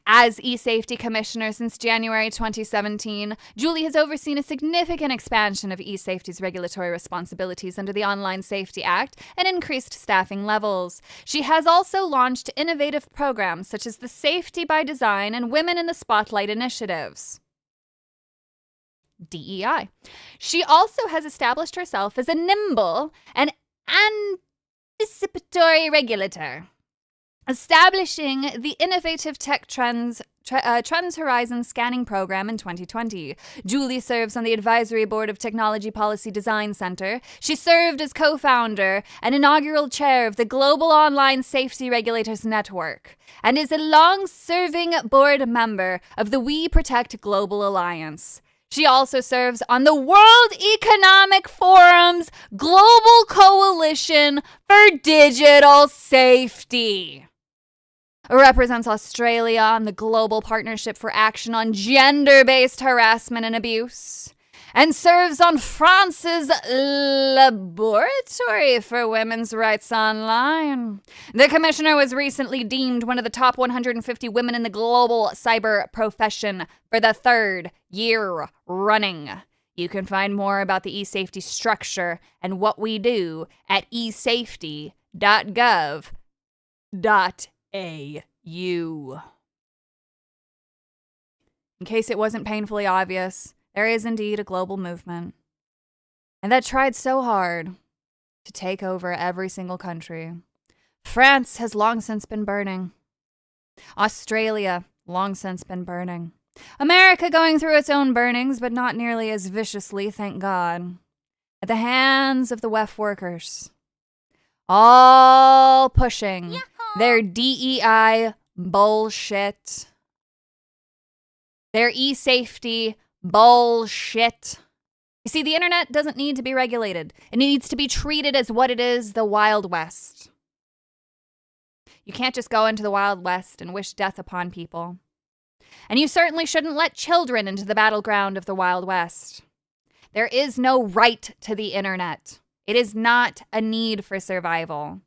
As e-safety commissioner since January 2017, Julie has overseen a significant expansion of e-safety's regulatory responsibilities under the Online Safety Act and increased staffing levels. She has also launched innovative programs such as the Safety by Design and Women in the Spotlight initiatives. DEI. She also has established herself as a nimble and anticipatory regulator, establishing the innovative tech Trends Horizon scanning program in 2020. Julie serves on the advisory board of Technology Policy Design Center. She served as co-founder and inaugural chair of the Global Online Safety Regulators Network and is a long-serving board member of the We Protect Global Alliance. She also serves on the World Economic Forum's Global Coalition for Digital Safety, represents Australia on the Global Partnership for Action on Gender-Based Harassment and Abuse, and serves on France's Laboratory for Women's Rights Online. The commissioner was recently deemed one of the top 150 women in the global cyber profession for the third year running. You can find more about the eSafety structure and what we do at esafety.gov.au. In case it wasn't painfully obvious, there is indeed a global movement, and that tried so hard to take over every single country. France has long since been burning. Australia, long since been burning. America going through its own burnings, but not nearly as viciously, thank God. At the hands of the WEF workers. All pushing their DEI bullshit. Their e-safety bullshit. You see, the internet doesn't need to be regulated. It needs to be treated as what it is, the Wild West. You can't just go into the Wild West and wish death upon people. And you certainly shouldn't let children into the battleground of the Wild West. There is no right to the internet. It is not a need for survival.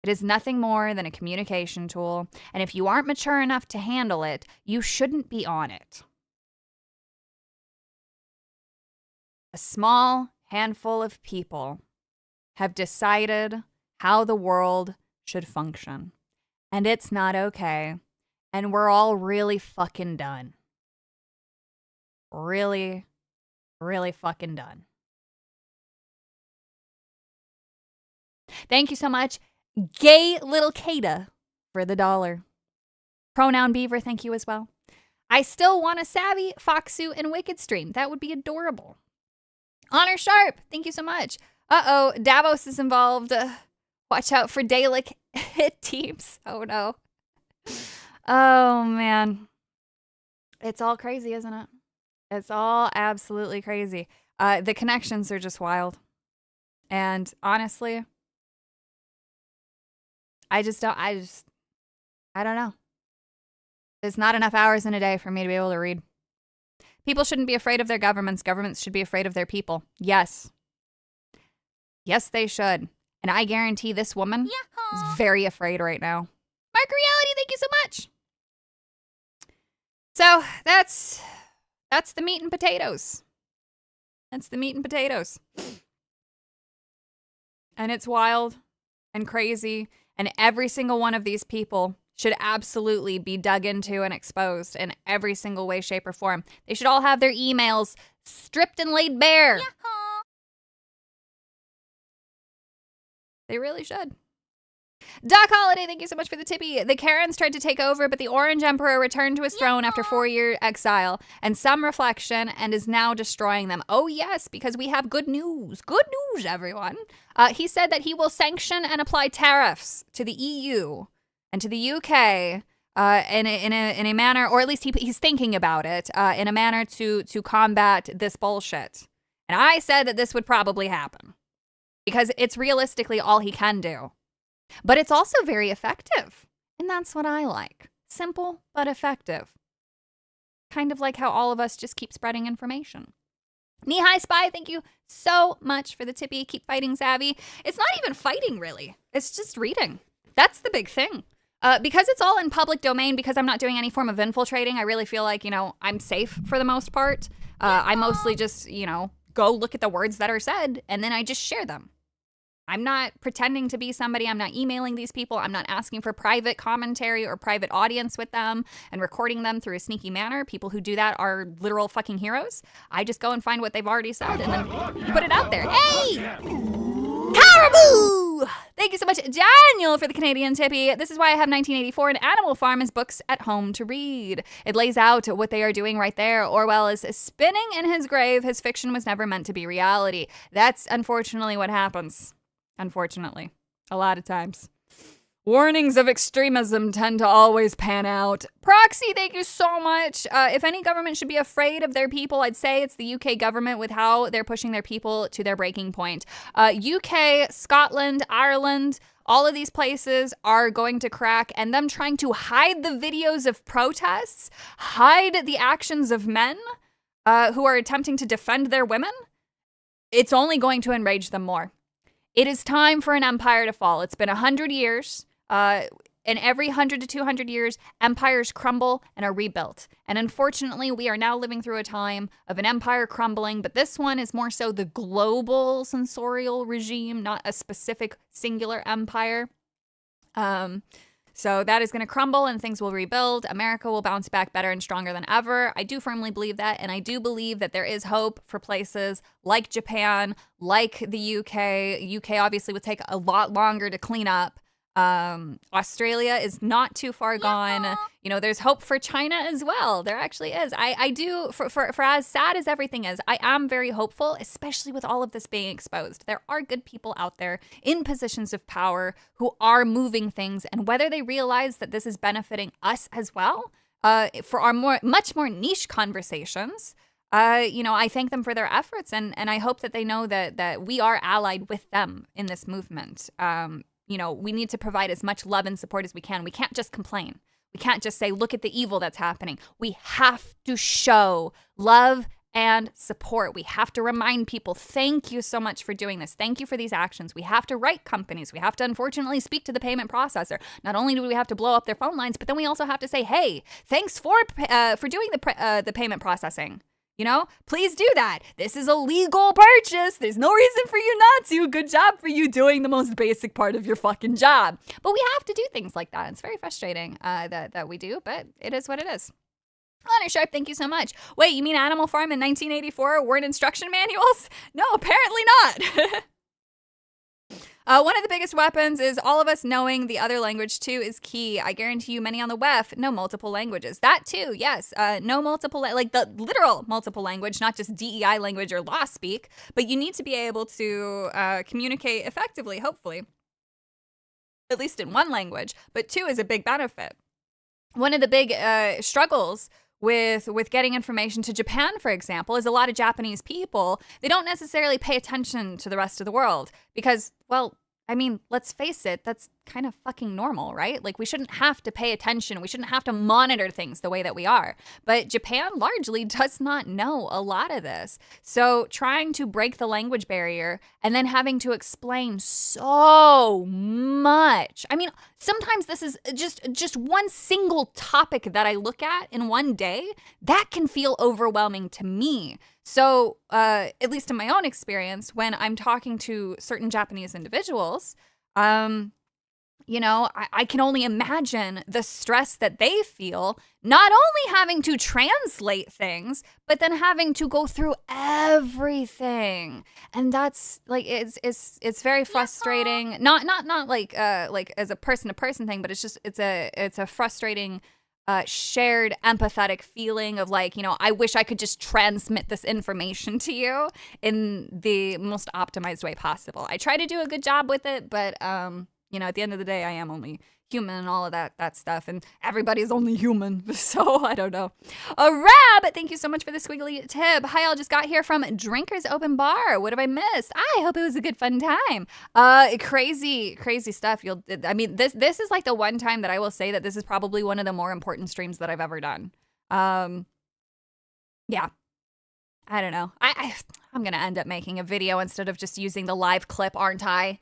It is nothing more than a communication tool, and if you aren't mature enough to handle it, you shouldn't be on it. A small handful of people have decided how the world should function, and it's not okay, and we're all really fucking done. Really, really fucking done. Thank you so much, Gay Little Kata, for the $1. Pronoun Beaver, thank you as well. I still want a Savvy, Foxu, and Wicked stream. That would be adorable. Honor Sharp, thank you so much. Uh-oh, Davos is involved. Watch out for Dalek hit teams. Oh, no. Oh, man. It's all crazy, isn't it? It's all absolutely crazy. The connections are just wild. And honestly, I don't know. There's not enough hours in a day for me to be able to read. People shouldn't be afraid of their governments. Governments should be afraid of their people. Yes. Yes, they should. And I guarantee this woman is very afraid right now. Mark Reality, thank you so much. So that's the meat and potatoes. That's the meat and potatoes. And it's wild and crazy. And every single one of these people should absolutely be dug into and exposed in every single way, shape, or form. They should all have their emails stripped and laid bare. They really should. Doc Holiday, thank you so much for the tippy. The Karens tried to take over, but the Orange Emperor returned to his throne after 4-year exile and some reflection and is now destroying them. Oh, yes, because we have good news. Good news, everyone. He said that he will sanction and apply tariffs to the EU and to the UK in a manner, or at least he's thinking about it, in a manner to combat this bullshit. And I said that this would probably happen because it's realistically all he can do. But it's also very effective. And that's what I like. Simple, but effective. Kind of like how all of us just keep spreading information. Knee-High Spy, thank you so much for the tippy. Keep fighting, Savvy. It's not even fighting, really. It's just reading. That's the big thing. Because it's all in public domain, because I'm not doing any form of infiltrating, I really feel like, I'm safe for the most part. I mostly just, go look at the words that are said, and then I just share them. I'm not pretending to be somebody. I'm not emailing these people. I'm not asking for private commentary or private audience with them and recording them through a sneaky manner. People who do that are literal fucking heroes. I just go and find what they've already said and then put it out there. Hey! Caribou! Thank you so much, Daniel, for the Canadian tippy. This is why I have 1984 and Animal Farm as books at home to read. It lays out what they are doing right there. Orwell is spinning in his grave. His fiction was never meant to be reality. That's unfortunately what happens. Unfortunately, a lot of times. Warnings of extremism tend to always pan out. Proxy, thank you so much. If any government should be afraid of their people, I'd say it's the UK government with how they're pushing their people to their breaking point. UK, Scotland, Ireland, all of these places are going to crack, and them trying to hide the videos of protests, hide the actions of men who are attempting to defend their women, it's only going to enrage them more. It is time for an empire to fall. It's been 100 years. In every 100 to 200 years, empires crumble and are rebuilt. And unfortunately, we are now living through a time of an empire crumbling, but this one is more so the global censorial regime, not a specific singular empire. So that is going to crumble and things will rebuild. America will bounce back better and stronger than ever. I do firmly believe that. And I do believe that there is hope for places like Japan, like the UK. UK obviously would take a lot longer to clean up. Australia is not too far gone. There's hope for China as well. There actually is. I do, for as sad as everything is, I am very hopeful, especially with all of this being exposed. There are good people out there in positions of power who are moving things, and whether they realize that this is benefiting us as well, for our much more niche conversations, I thank them for their efforts, and I hope that they know that we are allied with them in this movement. We need to provide as much love and support as we can. We can't just complain. We can't just say, look at the evil that's happening. We have to show love and support. We have to remind people, thank you so much for doing this. Thank you for these actions. We have to write companies. We have to, unfortunately, speak to the payment processor. Not only do we have to blow up their phone lines, but then we also have to say, hey, thanks for doing the payment processing. Please do that. This is a legal purchase. There's no reason for you not to. Good job for you doing the most basic part of your fucking job. But we have to do things like that. It's very frustrating that we do, but it is what it is. Honor Sharp, thank you so much. Wait, you mean Animal Farm in 1984 weren't instruction manuals? No, apparently not. One of the biggest weapons is all of us knowing the other language too is key. I guarantee you many on the WEF know multiple languages. That too, yes. No multiple, like the literal multiple language, not just DEI language or law speak, but you need to be able to communicate effectively, hopefully. At least in one language, but two is a big benefit. One of the big struggles with getting information to Japan, for example, is a lot of Japanese people, they don't necessarily pay attention to the rest of the world because, well, I mean, let's face it, that's kind of fucking normal, right? Like, we shouldn't have to pay attention. We shouldn't have to monitor things the way that we are. But Japan largely does not know a lot of this. So trying to break the language barrier and then having to explain so much. I mean, sometimes this is just one single topic that I look at in one day. That can feel overwhelming to me. So, at least in my own experience, when I'm talking to certain Japanese individuals, you know, I can only imagine the stress that they feel, not only having to translate things, but then having to go through everything. And that's like, it's very frustrating. Not like as a person to person thing, but it's a frustrating shared empathetic feeling of like, you know, I wish I could just transmit this information to you in the most optimized way possible. I try to do a good job with it, but, you know, at the end of the day, I am only human and all of that stuff, and everybody's only human, so I don't know. Rab, thank you so much for the squiggly tip. Hi, all, just got here from Drinkers Open Bar. What have I missed? I hope it was a good fun time. Crazy stuff. I mean, this is like the one time that I will say that this is probably one of the more important streams that I've ever done. Yeah. I don't know. I'm gonna end up making a video instead of just using the live clip, aren't I?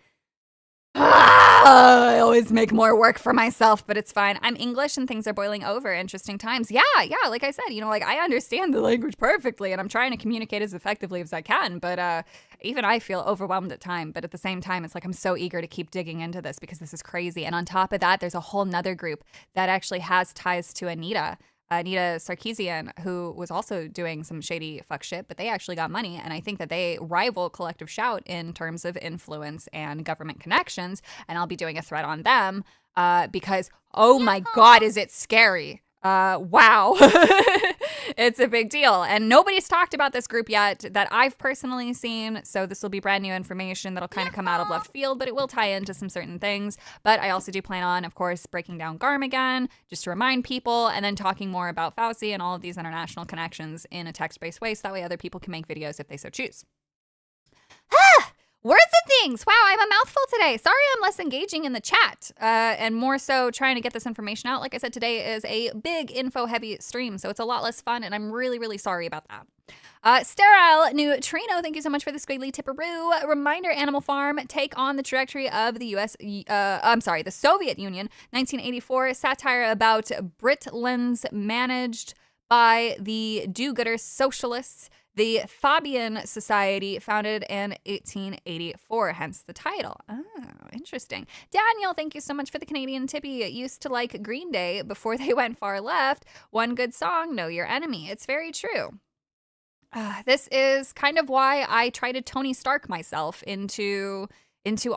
I always make more work for myself, but it's fine. I'm English and things are boiling over. Interesting times. Yeah. Like I said, you know, like I understand the language perfectly and I'm trying to communicate as effectively as I can. But even I feel overwhelmed at times. But at the same time, it's like I'm so eager to keep digging into this because this is crazy. And on top of that, there's a whole nother group that actually has ties to Anita Sarkeesian, who was also doing some shady fuck shit, but they actually got money. And I think that they rival Collective Shout in terms of influence and government connections. And I'll be doing a thread on them because, oh my God, is it scary? Wow. It's a big deal. And nobody's talked about this group yet that I've personally seen. So this will be brand new information that'll kind of come out of left field, but it will tie into some certain things. But I also do plan on, of course, breaking down GARM again, just to remind people, and then talking more about Fauci and all of these international connections in a text-based way. So that way other people can make videos if they so choose. Words and things. Wow, I'm a mouthful today. Sorry I'm less engaging in the chat and more so trying to get this information out. Like I said, today is a big info-heavy stream, so it's a lot less fun, and I'm really, really sorry about that. Sterile Neutrino, thank you so much for the squiggly tipperoo. Reminder, Animal Farm, take on the trajectory of the the Soviet Union, 1984, satire about Britlands managed by the do-gooder socialists. The Fabian Society, founded in 1884, hence the title. Oh, interesting. Daniel, thank you so much for the Canadian tippy. Used to like Green Day before they went far left. One good song, know your enemy. It's very true. This is kind of why I try to Tony Stark myself into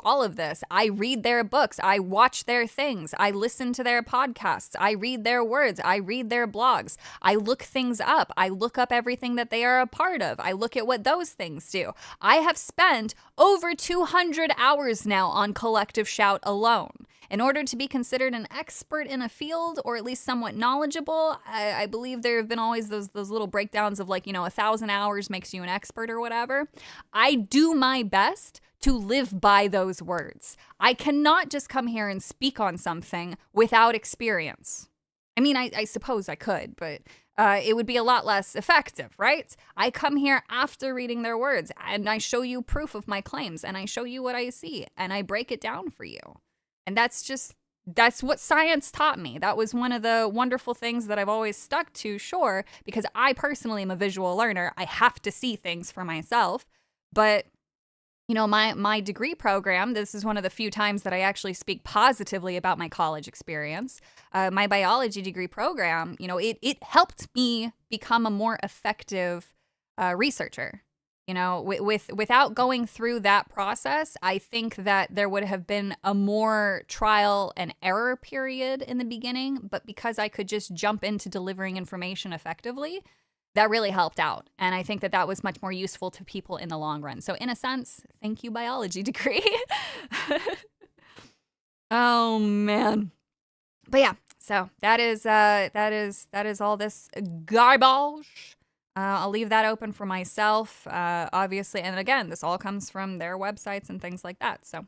all of this. I read their books. I watch their things. I listen to their podcasts. I read their words. I read their blogs. I look things up. I look up everything that they are a part of. I look at what those things do. I have spent over 200 hours now on Collective Shout alone. In order to be considered an expert in a field, or at least somewhat knowledgeable, I believe there have been always those little breakdowns of like, 1,000 hours makes you an expert or whatever. I do my best to live by those words. I cannot just come here and speak on something without experience. I mean, I suppose I could, but it would be a lot less effective, right? I come here after reading their words, and I show you proof of my claims, and I show you what I see, and I break it down for you. And that's what science taught me. That was one of the wonderful things that I've always stuck to, sure, because I personally am a visual learner. I have to see things for myself, but my degree program, this is one of the few times that I actually speak positively about my college experience. My biology degree program, it helped me become a more effective researcher. Without going through that process, I think that there would have been a more trial and error period in the beginning. But because I could just jump into delivering information effectively, that really helped out. And I think that that was much more useful to people in the long run. So in a sense, thank you, biology degree. Oh, man. But yeah, So that is all this garbage. I'll leave that open for myself, obviously. And again, this all comes from their websites and things like that. So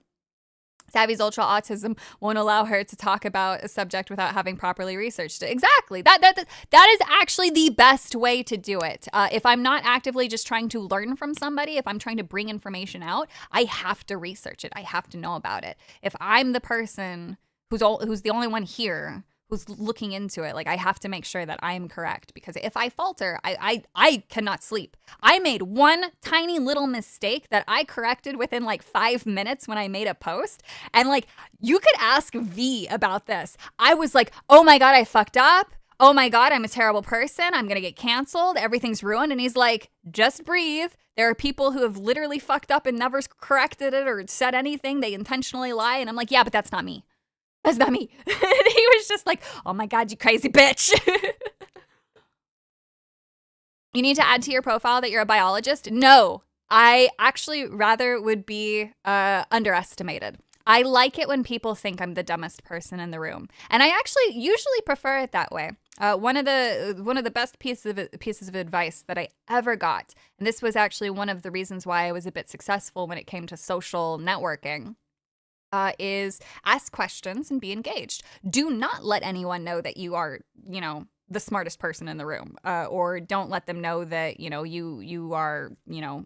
Savvy's ultra autism won't allow her to talk about a subject without having properly researched it. Exactly. That is actually the best way to do it. If I'm not actively just trying to learn from somebody, if I'm trying to bring information out, I have to research it. I have to know about it. If I'm the person who's the only one here who's looking into it, like, I have to make sure that I am correct, because if I falter, I cannot sleep. I made one tiny little mistake that I corrected within like 5 minutes when I made a post. And like, you could ask V about this. I was like, oh my God, I fucked up. Oh my God, I'm a terrible person. I'm going to get canceled. Everything's ruined. And he's like, just breathe. There are people who have literally fucked up and never corrected it or said anything. They intentionally lie. And I'm like, yeah, but that's not me. That's not me. And he was just like, oh my God, you crazy bitch. You need to add to your profile that you're a biologist? No, I actually rather would be underestimated. I like it when people think I'm the dumbest person in the room. And I actually usually prefer it that way. One of the best pieces of advice that I ever got, and this was actually one of the reasons why I was a bit successful when it came to social networking, is ask questions and be engaged. Do not let anyone know that you are, the smartest person in the room, or don't let them know that, you are,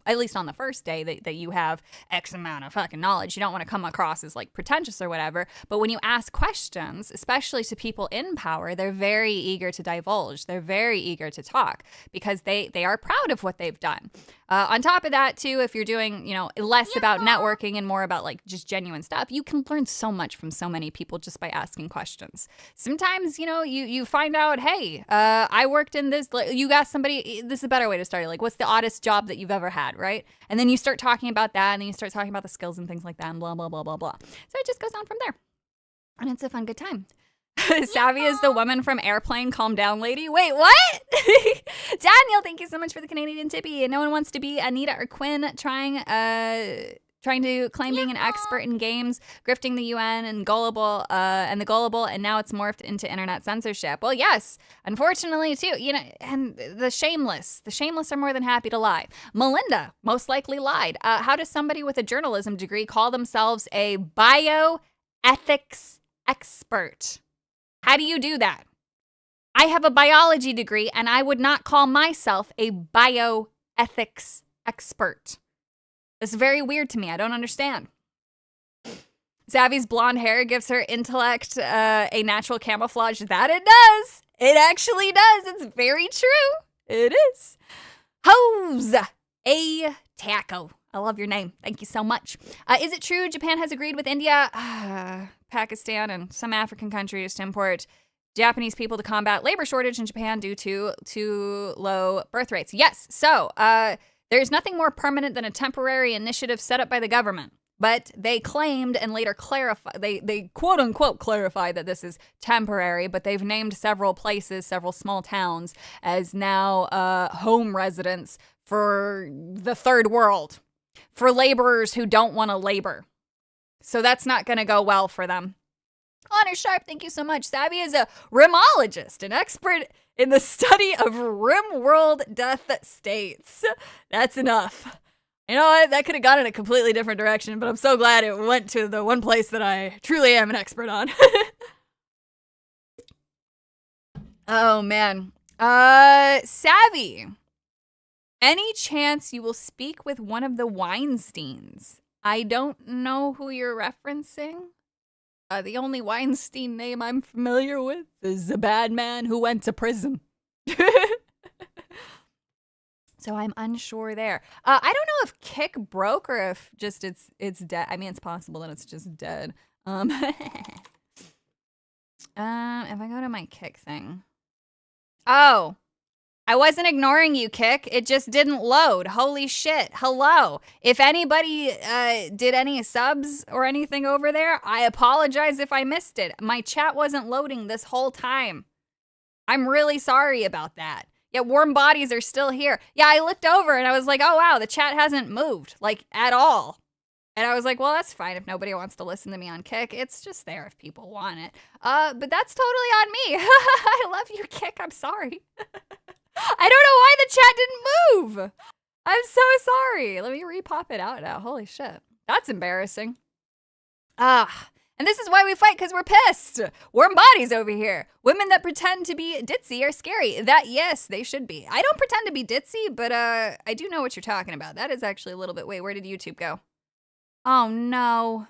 at least on the first day that you have X amount of fucking knowledge. You don't want to come across as like pretentious or whatever. But when you ask questions, especially to people in power, they're very eager to divulge. They're very eager to talk because they are proud of what they've done. On top of that, too, if you're doing, less about networking and more about like just genuine stuff, you can learn so much from so many people just by asking questions. Sometimes, you find out, hey, I worked in this, you ask somebody, this is a better way to start it. Like, what's the oddest job that you've ever had, right? And then you start talking about that, and then you start talking about the skills and things like that, and blah, blah, blah, blah, blah. So it just goes on from there. And it's a fun, good time. Savvy is the woman from Airplane. Calm down, lady. Wait, what? Daniel, thank you so much for the Canadian tippy. And no one wants to be Anita or Quinn trying to claim being an expert in games, grifting the UN and gullible, and now it's morphed into internet censorship. Well, yes, unfortunately too, and the shameless are more than happy to lie. Melinda most likely lied. How does somebody with a journalism degree call themselves a bioethics expert? How do you do that? I have a biology degree, and I would not call myself a bioethics expert. It's very weird to me. I don't understand. Savvy's blonde hair gives her intellect a natural camouflage. That it does. It actually does. It's very true. It is. Hose a taco. I love your name. Thank you so much. Is it true Japan has agreed with India, Pakistan, and some African countries to import Japanese people to combat labor shortage in Japan due to too low birth rates? Yes. So there's nothing more permanent than a temporary initiative set up by the government. But they claimed and later clarified, they quote unquote clarified that this is temporary, but they've named several places, several small towns, as now home residents for the third world, for laborers who don't want to labor. So that's not going to go well for them. Honor Sharp, thank you so much. Savvy is a rimologist, an expert in the study of rim world death states. That's enough. You know what? That could have gone in a completely different direction, but I'm so glad it went to the one place that I truly am an expert on. Oh, man. Savvy. Any chance you will speak with one of the Weinsteins? I don't know who you're referencing. The only Weinstein name I'm familiar with is the bad man who went to prison. So I'm unsure there. I don't know if Kick broke or if just it's dead. I mean, it's possible that it's just dead. If I go to my Kick thing. Oh, I wasn't ignoring you, Kick. It just didn't load. Holy shit. Hello. If anybody did any subs or anything over there, I apologize if I missed it. My chat wasn't loading this whole time. I'm really sorry about that. Yeah, warm bodies are still here. Yeah, I looked over and I was like, oh, wow, the chat hasn't moved, like, at all. And I was like, well, that's fine if nobody wants to listen to me on Kick. It's just there if people want it. But that's totally on me. I love you, Kick. I'm sorry. I don't know why the chat didn't move. I'm so sorry. Let me repop it out now. Holy shit. That's embarrassing. And this is why we fight, because we're pissed. Warm bodies over here. Women that pretend to be ditzy are scary. That, yes, they should be. I don't pretend to be ditzy, but I do know what you're talking about. That is actually a little bit... Wait, where did YouTube go? Oh, no.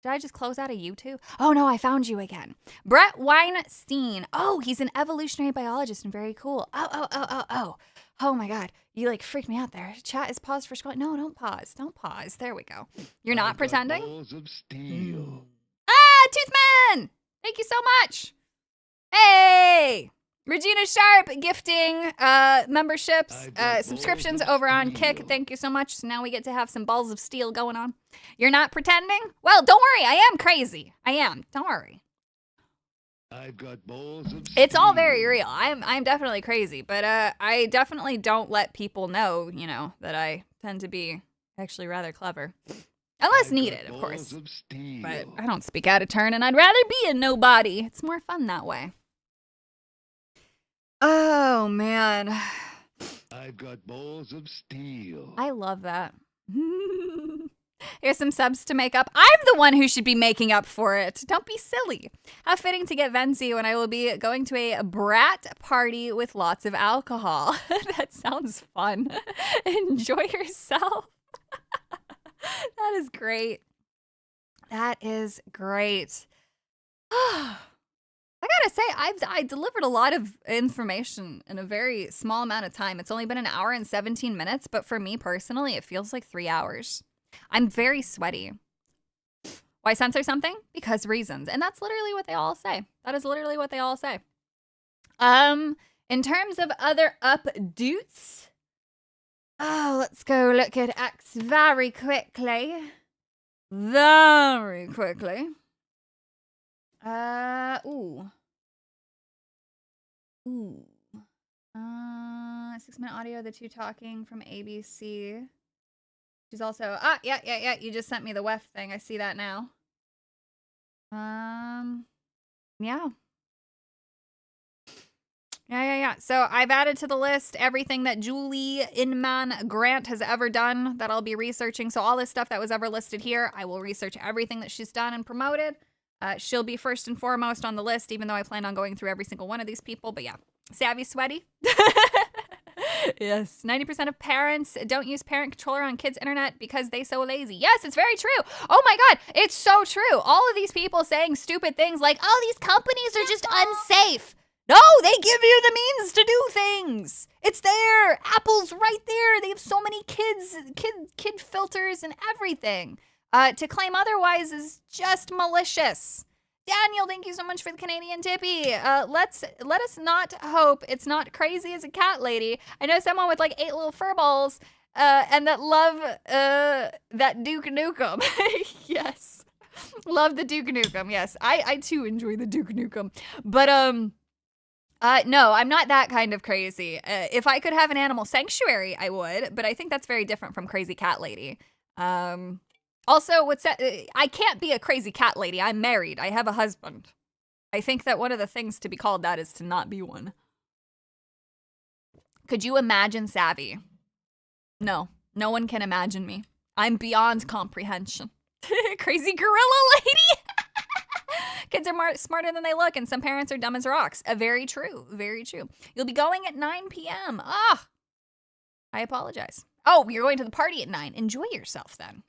Did I just close out of YouTube? Oh, no, I found you again. Brett Weinstein. Oh, he's an evolutionary biologist and very cool. Oh. Oh, my God. You, like, freaked me out there. Chat is paused for scrolling. No, don't pause. Don't pause. There we go. You're not pretending? Balls of steel. Toothman! Thank you so much. Hey! Regina Sharp gifting memberships, subscriptions over on Kick. Thank you so much. So now we get to have some balls of steel going on. You're not pretending? Well, don't worry. I am crazy. I am. Don't worry. I've got balls of steel. It's all very real. I'm definitely crazy, but I definitely don't let people know, you know, that I tend to be actually rather clever. Unless needed, of course. But I don't speak out of turn, and I'd rather be a nobody. It's more fun that way. Oh, man. I've got balls of steel. I love that. Here's some subs to make up. I'm the one who should be making up for it. Don't be silly. How fitting to get Venzi when I will be going to a brat party with lots of alcohol. That sounds fun. Enjoy yourself. That is great. That is great. I gotta say, I delivered a lot of information in a very small amount of time. It's only been an hour and 17 minutes, but for me personally, it feels like 3 hours. I'm very sweaty. Why censor something? Because reasons. And that's literally what they all say. That is literally what they all say. In terms of other updates, let's go look at X very quickly. Very quickly. Ooh. 6-minute audio, the two talking from ABC. She's also, yeah, you just sent me the WEF thing. I see that now. Yeah. Yeah. So I've added to the list everything that Julie Inman Grant has ever done that I'll be researching. So all this stuff that was ever listed here, I will research everything that she's done and promoted. She'll be first and foremost on the list, even though I plan on going through every single one of these people. But yeah, savvy, sweaty. Yes, 90% of parents don't use parent controller on kids' internet because they so lazy. Yes, it's very true. Oh my God, it's so true. All of these people saying stupid things like, oh, these companies are just unsafe. No, they give you the means to do things. It's there. Apple's right there. They have so many kid filters and everything. To claim otherwise is just malicious. Daniel, thank you so much for the Canadian tippy. Let us not hope it's not crazy as a cat lady. I know someone with like 8 little fur balls and that love that Duke Nukem. Yes. Love the Duke Nukem. Yes, I too enjoy the Duke Nukem. But no, I'm not that kind of crazy. If I could have an animal sanctuary, I would, but I think that's very different from crazy cat lady. Also, I can't be a crazy cat lady. I'm married. I have a husband. I think that one of the things to be called that is to not be one. Could you imagine savvy? No one can imagine me. I'm beyond comprehension. Crazy gorilla lady. Kids are smarter than they look, and some parents are dumb as rocks. Very true. Very true. You'll be going at 9 p.m. I apologize. Oh, you're going to the party at 9. Enjoy yourself then.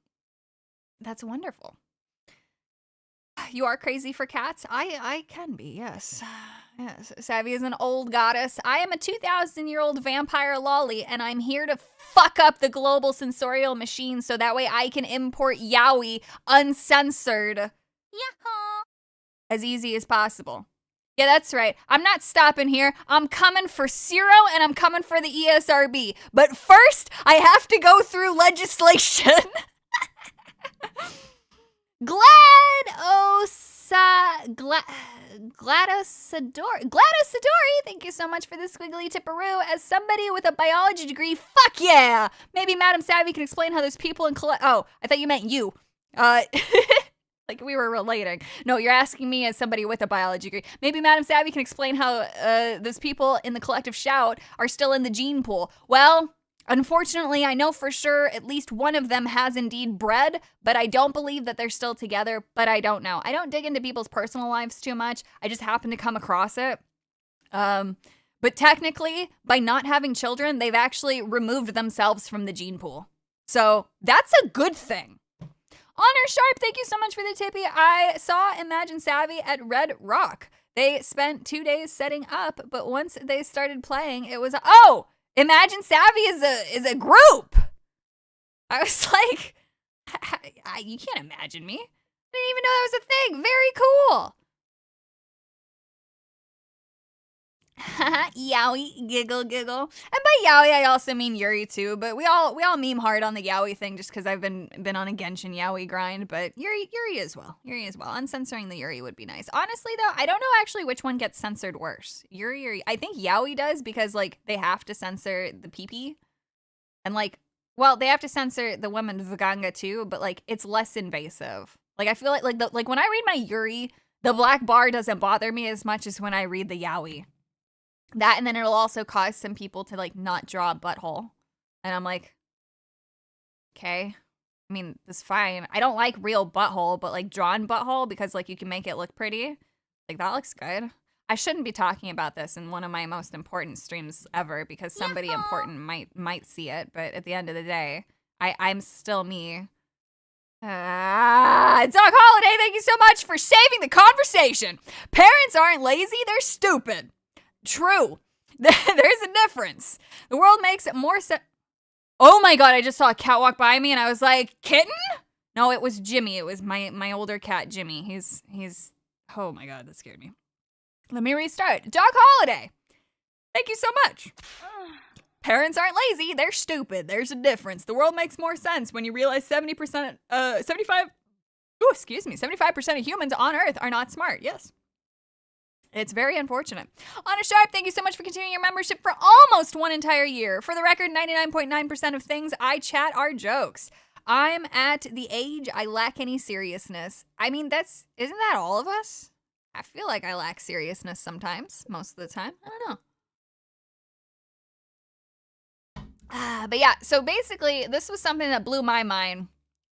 That's wonderful. You are crazy for cats? I can be, yes. Yes. Savvy is an old goddess. I am a 2,000-year-old vampire lolly, and I'm here to fuck up the global sensorial machine so that way I can import yaoi uncensored. Yahoo! As easy as possible. Yeah, that's right. I'm not stopping here. I'm coming for Zero, and I'm coming for the ESRB. But first, I have to go through legislation. Gladys Sidori, thank you so much for the squiggly tipperoo. As somebody with a biology degree, fuck yeah! Maybe Madam Savvy can explain how there's people in oh, I thought you meant you. Like we were relating. No, you're asking me as somebody with a biology degree. Maybe Madam Savvy can explain how those people in the collective shout are still in the gene pool. Well, unfortunately, I know for sure at least one of them has indeed bred, but I don't believe that they're still together, but I don't know. I don't dig into people's personal lives too much. I just happen to come across it. But technically, by not having children, they've actually removed themselves from the gene pool. So that's a good thing. Honor Sharp, thank you so much for the tippy. I saw Imagine Savvy at Red Rock. They spent 2 days setting up, but once they started playing, it was, oh, Imagine Savvy is a group. I was like, you can't imagine me. I didn't even know that was a thing. Very cool. Yowie, giggle, giggle. And by Yowie, I also mean Yuri too, but we all meme hard on the Yowie thing just because I've been on a Genshin Yowie grind, but Yuri as well. Yuri as well. Uncensoring the Yuri would be nice. Honestly though, I don't know actually which one gets censored worse. Yuri, I think Yowie does because like they have to censor the pee-pee. And like, well, they have to censor the woman Vaganga too, but like it's less invasive. Like I feel like when I read my Yuri, the black bar doesn't bother me as much as when I read the Yowie. That, and then it'll also cause some people to, like, not draw a butthole. And I'm like, okay. I mean, that's fine. I don't like real butthole, but, like, drawn butthole because, like, you can make it look pretty. Like, that looks good. I shouldn't be talking about this in one of my most important streams ever because somebody important might see it. But at the end of the day, I'm still me. Doc Holiday, thank you so much for saving the conversation. Parents aren't lazy, they're stupid. True. There's a difference. The world makes it more sense. Oh my god, I just saw a cat walk by me and I was like, Kitten? No, it was Jimmy. It was my older cat, Jimmy. He's oh my god, that scared me. Let me restart. Doc Holiday, thank you so much. Parents aren't lazy, they're stupid. There's a difference. The world makes more sense when you realize 75% of humans on Earth are not smart. Yes. It's very unfortunate. Anna Sharp, thank you so much for continuing your membership for almost one entire year. For the record, 99.9% of things I chat are jokes. I'm at the age I lack any seriousness. I mean, isn't that all of us? I feel like I lack seriousness sometimes, most of the time. I don't know. But yeah, so basically, this was something that blew my mind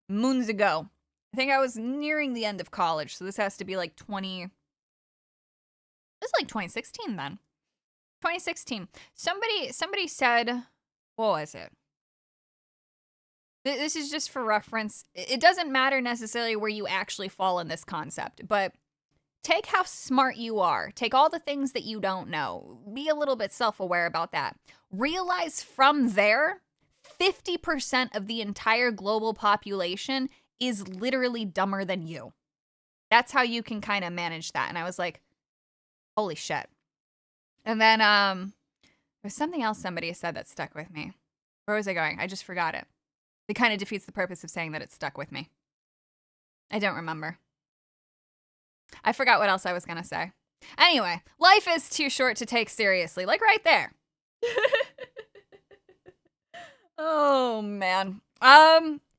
moons ago. I think I was nearing the end of college, so this has to be like 2016 then. 2016. Somebody said, what was it? This is just for reference. It doesn't matter necessarily where you actually fall in this concept, but take how smart you are. Take all the things that you don't know. Be a little bit self-aware about that. Realize from there, 50% of the entire global population is literally dumber than you. That's how you can kind of manage that. And I was like, holy shit. And then there's something else somebody said that stuck with me. Where was I going? I just forgot it. It kind of defeats the purpose of saying that it stuck with me. I don't remember. I forgot what else I was going to say. Anyway, life is too short to take seriously. Like right there. Oh, man.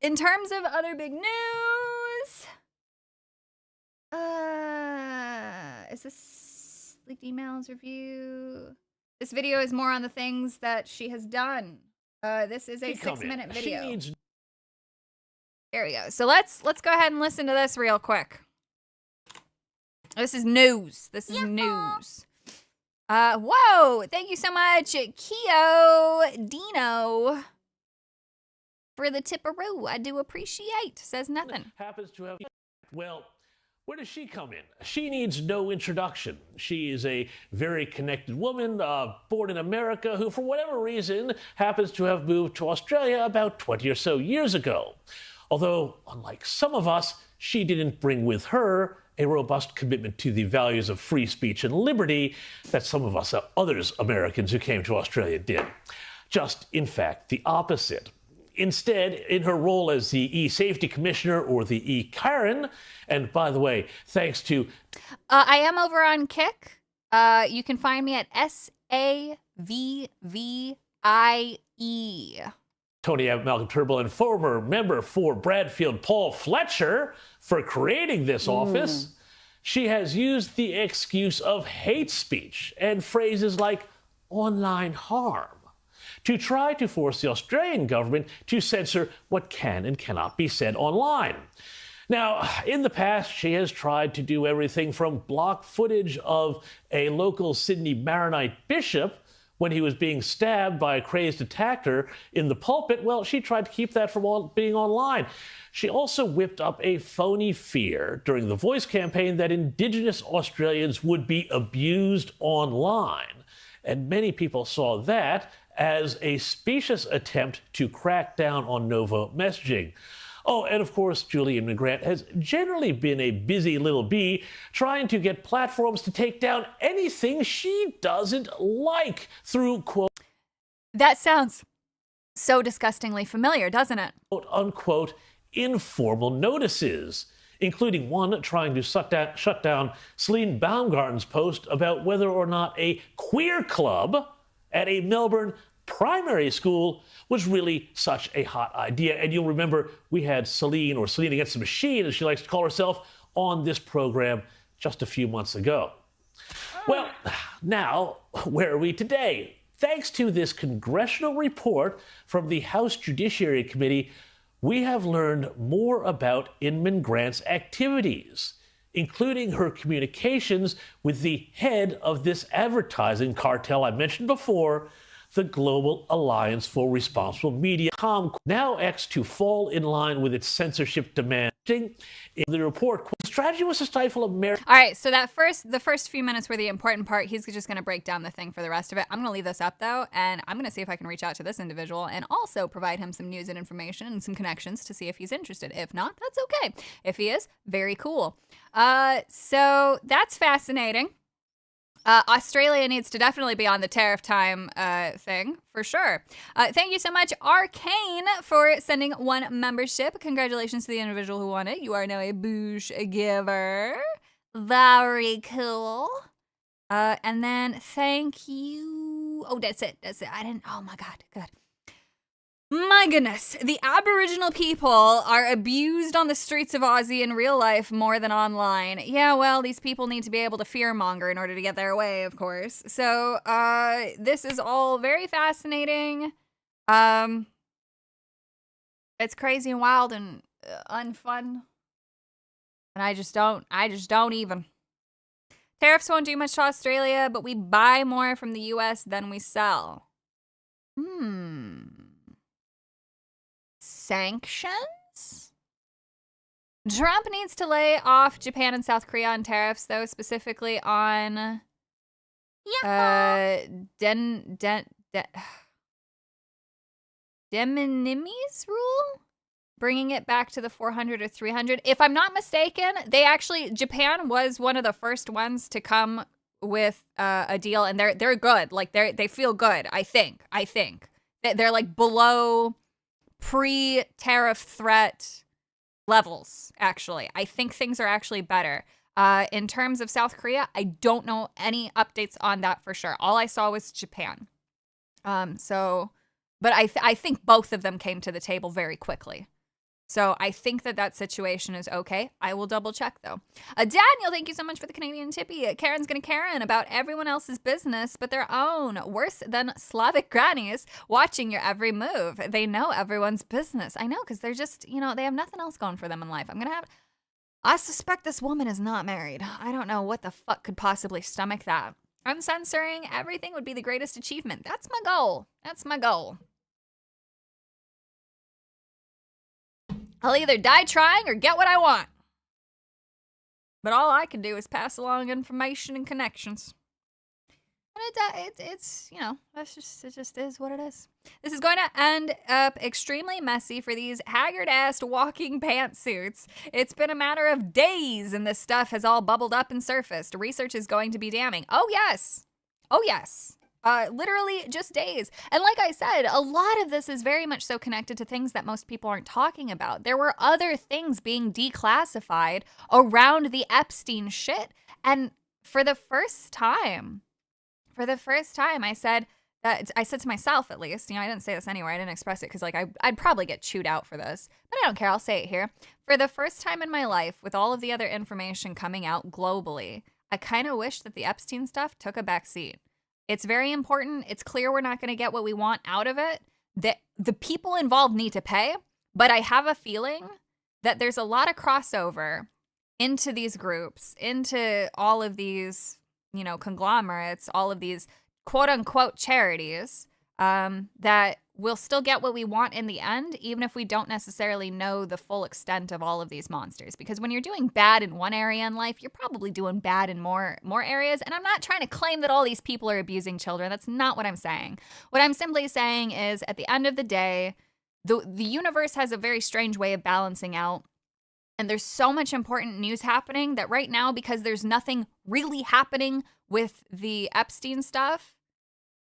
In terms of other big news... is this leaked emails review? This video is more on the things that she has done. This is a 6-minute video. There we go. So let's go ahead and listen to this real quick. This is news. This is news. Whoa! Thank you so much, Keo Dino, for the tipperoo. I do appreciate. Says nothing. Happens to have... Well, where does she come in? She needs no introduction. She is a very connected woman, born in America, who, for whatever reason, happens to have moved to Australia about 20 or so years ago. Although, unlike some of us, she didn't bring with her a robust commitment to the values of free speech and liberty that some of us others Americans who came to Australia did. Just, in fact, the opposite. Instead, in her role as the e-safety commissioner, or the e-Karen, and by the way, thanks to... I am over on Kick. You can find me at SAVVIE. Tony Malcolm Turnbull, and former member for Bradfield Paul Fletcher, for creating this office. She has used the excuse of hate speech and phrases like online harm to try to force the Australian government to censor what can and cannot be said online. Now, in the past, she has tried to do everything from block footage of a local Sydney Maronite bishop when he was being stabbed by a crazed attacker in the pulpit. Well, she tried to keep that from being online. She also whipped up a phony fear during the Voice campaign that Indigenous Australians would be abused online. And many people saw that as a specious attempt to crack down on no vote messaging. Oh, and of course, Julian McGrant has generally been a busy little bee trying to get platforms to take down anything she doesn't like through quote... That sounds so disgustingly familiar, doesn't it? ...quote unquote informal notices, including one trying to shut down Celine Baumgarten's post about whether or not a queer club at a Melbourne primary school was really such a hot idea. And you'll remember we had Celine, or Celine Against the Machine, as she likes to call herself, on this program just a few months ago. Well, now, where are we today? Thanks to this congressional report from the House Judiciary Committee, we have learned more about Inman Grant's activities, including her communications with the head of this advertising cartel I mentioned before, the Global Alliance for Responsible Media, now X, to fall in line with its censorship demand. In the report, the strategy was to stifle America. All right, so the first few minutes were the important part. He's just going to break down the thing for the rest of it. I'm going to leave this up, though, and I'm going to see if I can reach out to this individual and also provide him some news and information and some connections to see if he's interested. If not, that's okay. If he is, very cool. So that's fascinating. Australia needs to definitely be on the tariff time thing, for sure. Thank you so much, Arcane, for sending one membership. Congratulations to the individual who won it. You are now a boosh giver. Very cool. And then thank you. Oh, that's it. I didn't. Oh, my God. Good. My goodness, the Aboriginal people are abused on the streets of Aussie in real life more than online. Yeah, well, these people need to be able to fearmonger in order to get their way, of course. So, this is all very fascinating. It's crazy and wild and unfun. And I just don't even. Tariffs won't do much to Australia, but we buy more from the US than we sell. Sanctions? Trump needs to lay off Japan and South Korea on tariffs, though, specifically on de minimis rule, bringing it back to the 400 or 300. If I'm not mistaken, Japan was one of the first ones to come with a deal, and they're good. Like they feel good. I think they're like below pre-tariff threat levels, actually. I think things are actually better. In terms of South Korea, I don't know any updates on that for sure. All I saw was Japan. But I think both of them came to the table very quickly. So I think that situation is okay. I will double check, though. Daniel, thank you so much for the Canadian tippy. Karen's gonna Karen about everyone else's business but their own. Worse than Slavic grannies watching your every move. They know everyone's business. I know, because they're just, they have nothing else going for them in life. I suspect this woman is not married. I don't know what the fuck could possibly stomach that. Uncensoring everything would be the greatest achievement. That's my goal. I'll either die trying or get what I want. But all I can do is pass along information and connections. And it's it just is what it is. This is going to end up extremely messy for these haggard-ass walking pantsuits. It's been a matter of days and this stuff has all bubbled up and surfaced. Research is going to be damning. Oh, yes. Literally just days. And like I said, a lot of this is very much so connected to things that most people aren't talking about. There were other things being declassified around the Epstein shit. And for the first time, I said to myself, at least, I didn't say this anywhere. I didn't express it because like I'd probably get chewed out for this, but I don't care. I'll say it here. For the first time in my life, with all of the other information coming out globally, I kind of wish that the Epstein stuff took a back seat. It's very important. It's clear we're not going to get what we want out of it. That the people involved need to pay, but I have a feeling that there's a lot of crossover into these groups, into all of these, conglomerates, all of these quote unquote charities, that we'll still get what we want in the end, even if we don't necessarily know the full extent of all of these monsters. Because when you're doing bad in one area in life, you're probably doing bad in more areas. And I'm not trying to claim that all these people are abusing children. That's not what I'm saying. What I'm simply saying is, at the end of the day, the universe has a very strange way of balancing out. And there's so much important news happening that right now, because there's nothing really happening with the Epstein stuff,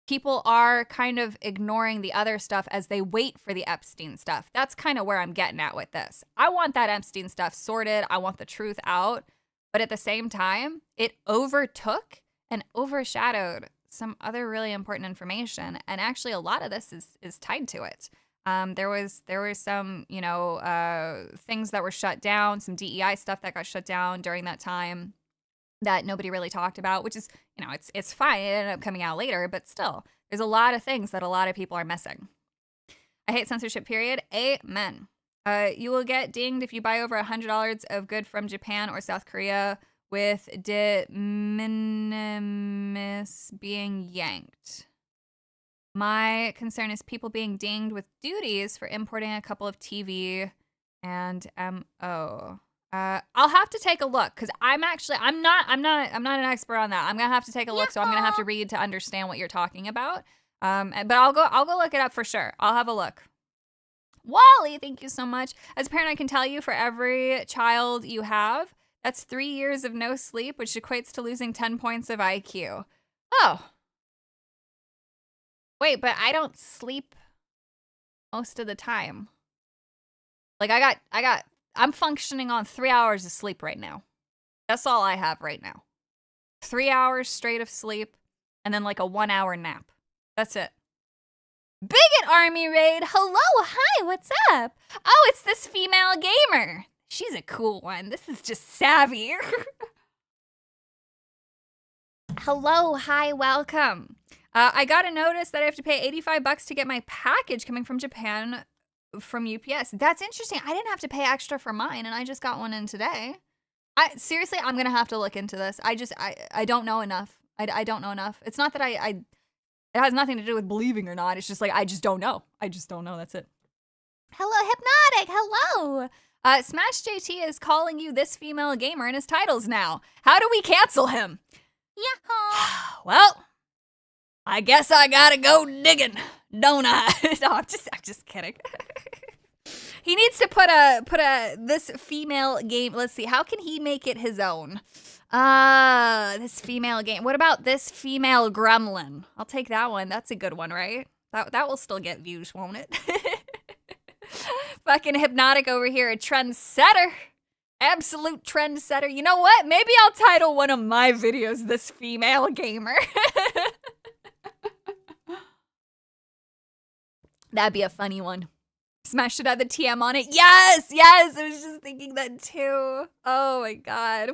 people are kind of ignoring the other stuff as they wait for the Epstein stuff. That's kind of where I'm getting at with this. I want that Epstein stuff sorted. I want the truth out. But at the same time, it overtook and overshadowed some other really important information. And actually, a lot of this is tied to it. There were some, things that were shut down, some DEI stuff that got shut down during that time that nobody really talked about, which is, it's fine. It ended up coming out later, but still, there's a lot of things that a lot of people are missing. I hate censorship, period. Amen. You will get dinged if you buy over $100 of good from Japan or South Korea with de minimis being yanked. My concern is people being dinged with duties for importing a couple of TV and MO. I'll have to take a look because I'm not an expert on that. I'm gonna have to take a look, so I'm gonna have to read to understand what you're talking about. But I'll go look it up for sure. I'll have a look. Wally, thank you so much. As a parent, I can tell you, for every child you have, that's 3 years of no sleep, which equates to losing 10 points of IQ. Oh. Wait, but I don't sleep most of the time. Like I'm functioning on 3 hours of sleep right now. That's all I have right now. 3 hours straight of sleep and then like a 1 hour nap. That's it. Bigot Army Raid. Hello, hi, what's up? Oh, it's this female gamer. She's a cool one. This is just savvy. Hello, hi, welcome. I got a notice that I have to pay $85 to get my package coming from Japan from UPS. That's interesting. I didn't have to pay extra for mine, and I just got one in today. Seriously, I'm gonna have to look into this. I don't know enough. I don't know enough. It's not that it has nothing to do with believing or not. It's just like I just don't know. I just don't know. That's it. Hello, Hypnotic. Hello. Smash JT is calling you this female gamer in his titles now. How do we cancel him? Yahoo! Well, I guess I gotta go digging, don't I? No, I'm just kidding. He needs to put this female game. Let's see, how can he make it his own? This female game. What about this female gremlin? I'll take that one. That's a good one, right? That will still get views, won't it? Fucking Hypnotic over here, a trendsetter. Absolute trendsetter. You know what? Maybe I'll title one of my videos "This Female Gamer." That'd be a funny one. Smash it out the TM on it. Yes, I was just thinking that too. Oh my god.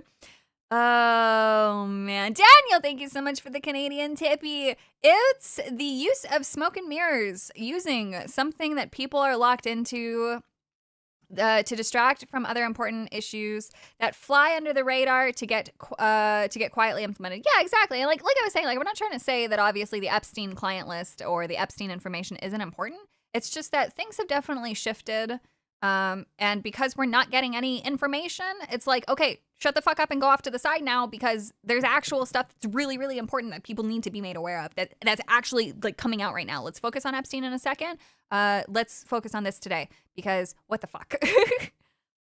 Oh man. Daniel, thank you so much for the Canadian tippy. It's the use of smoke and mirrors, using something that people are locked into to distract from other important issues that fly under the radar to get quietly implemented. Yeah, exactly. And like I was saying, like, we're not trying to say that obviously the Epstein client list or the Epstein information isn't important. It's just that things have definitely shifted. And because we're not getting any information, it's like, okay, shut the fuck up and go off to the side now, because there's actual stuff that's really, really important that people need to be made aware of, that's actually like coming out right now. Let's focus on Epstein in a second. Let's focus on this today, because what the fuck?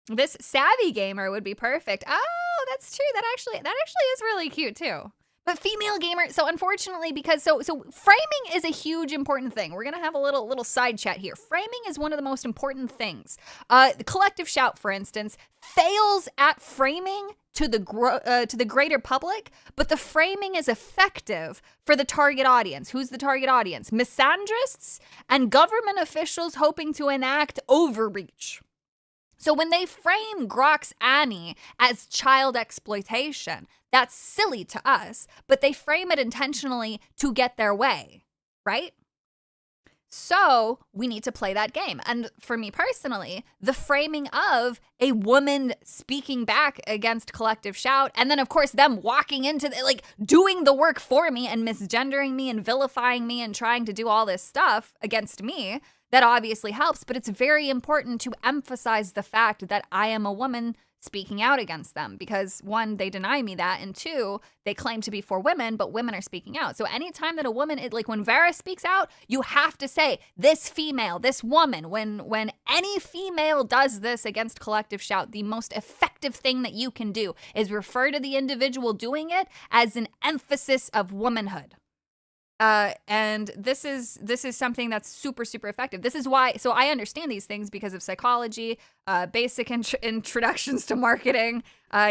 This savvy gamer would be perfect. Oh, that's true. That actually is really cute too. But female gamer, so unfortunately, because so framing is a huge important thing. We're gonna have a little side chat here. Framing is one of the most important things. The collective shout, for instance, fails at framing to the greater public, but the framing is effective for the target audience. Who's the target audience? Misandrists and government officials hoping to enact overreach. So when they frame Grok's Annie as child exploitation, that's silly to us, but they frame it intentionally to get their way, right? So we need to play that game. And for me personally, the framing of a woman speaking back against collective shout, and then of course them walking into doing the work for me and misgendering me and vilifying me and trying to do all this stuff against me, that obviously helps, but it's very important to emphasize the fact that I am a woman speaking out against them because, one, they deny me that, and two, they claim to be for women, but women are speaking out. So anytime that a woman, when Vera speaks out, you have to say, this female, this woman, when any female does this against collective shout, the most effective thing that you can do is refer to the individual doing it as an emphasis of womanhood. And this is something that's super, super effective. This is why, so I understand these things because of psychology, basic introductions to marketing.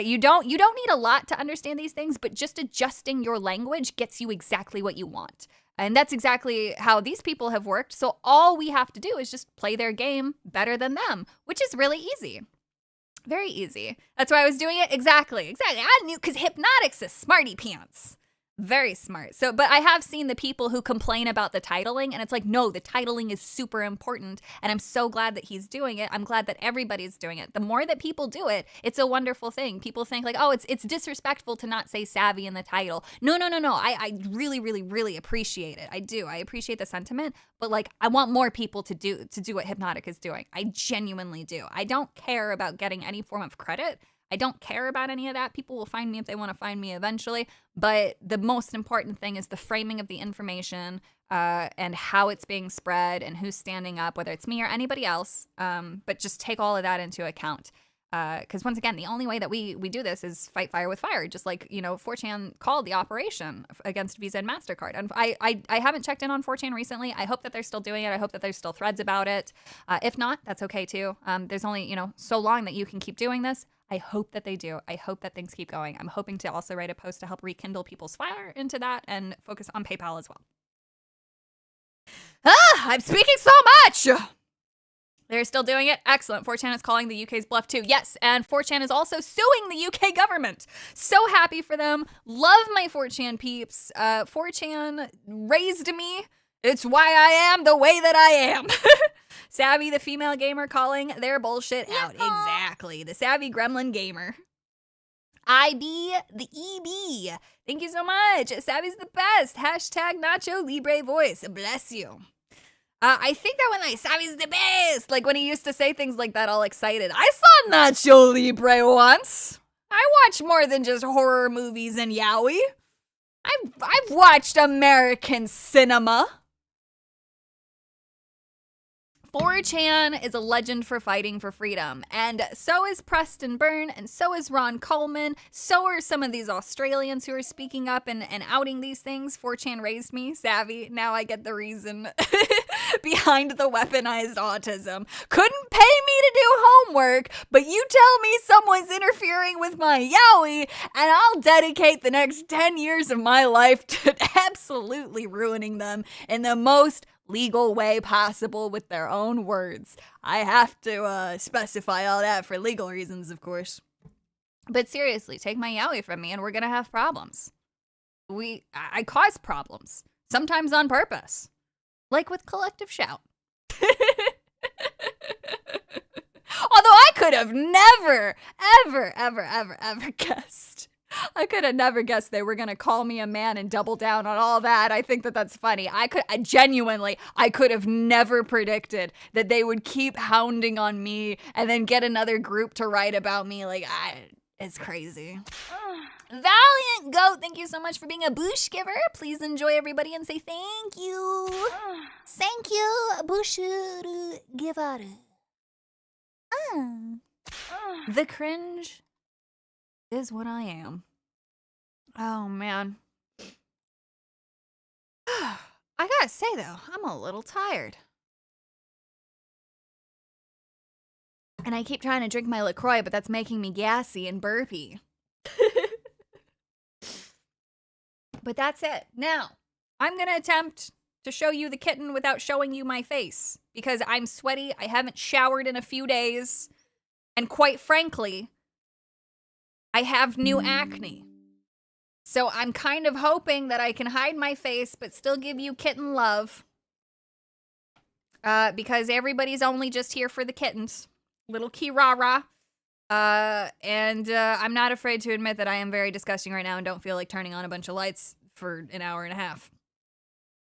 You don't need a lot to understand these things, but just adjusting your language gets you exactly what you want. And that's exactly how these people have worked. So all we have to do is just play their game better than them, which is really easy. Very easy. That's why I was doing it. Exactly. I knew, because Hypnotics is smarty pants. Very smart. So, but I have seen the people who complain about the titling, and it's like, no, the titling is super important, and I'm so glad that he's doing it. I'm glad that everybody's doing it. The more that people do it, it's a wonderful thing. People think like, oh, it's disrespectful to not say savvy in the title. No. I really, really, really appreciate it. I do. I appreciate the sentiment, but like, I want more people to do what Hypnotic is doing. I genuinely do. I don't care about getting any form of credit. I don't care about any of that. People will find me if they want to find me eventually. But the most important thing is the framing of the information and how it's being spread and who's standing up, whether it's me or anybody else. But just take all of that into account. Because once again, the only way that we do this is fight fire with fire. Just like, 4chan called the operation against Visa and MasterCard. And I haven't checked in on 4chan recently. I hope that they're still doing it. I hope that there's still threads about it. If not, that's okay too. There's only, so long that you can keep doing this. I hope that they do. I hope that things keep going. I'm hoping to also write a post to help rekindle people's fire into that and focus on PayPal as well. I'm speaking so much! They're still doing it? Excellent. 4chan is calling the UK's bluff too. Yes, and 4chan is also suing the UK government. So happy for them. Love my 4chan peeps. 4chan raised me. It's why I am the way that I am. Savvy, the female gamer, calling their bullshit out. Exactly. The savvy gremlin gamer. IB, the EB. Thank you so much. Savvy's the best. Hashtag Nacho Libre voice. Bless you. I think that when Savvy's the best, like when he used to say things like that all excited. I saw Nacho Libre once. I watch more than just horror movies and yaoi. I've watched American cinema. 4chan is a legend for fighting for freedom, and so is Preston Byrne, and so is Ron Coleman, so are some of these Australians who are speaking up and outing these things. 4chan raised me, savvy, now I get the reason behind the weaponized autism. Couldn't pay me to do homework, but you tell me someone's interfering with my yaoi, and I'll dedicate the next 10 years of my life to absolutely ruining them in the most legal way possible with their own words. I have to specify all that for legal reasons, of course. But seriously, take my yaoi from me and we're gonna have problems. I cause problems, sometimes on purpose, like with collective shout. Although I could have never, ever guessed. I could have never guessed they were going to call me a man and double down on all that. I think that that's funny. I could have never predicted that they would keep hounding on me and then get another group to write about me. It's crazy. Valiant Goat, thank you so much for being a bush giver. Please enjoy everybody and say thank you. Thank you, bush giver. The cringe is what I am. Oh, man. gotta say, though, I'm a little tired. And I keep trying to drink my LaCroix, but that's making me gassy and burpy. But that's it. Now, I'm gonna attempt to show you the kitten without showing you my face. Because I'm sweaty, I haven't showered in a few days, and quite frankly, I have new acne. So I'm kind of hoping that I can hide my face, but still give you kitten love. Because everybody's only just here for the kittens. Little Kirara. And I'm not afraid to admit that I am very disgusting right now and don't feel like turning on a bunch of lights for an hour and a half.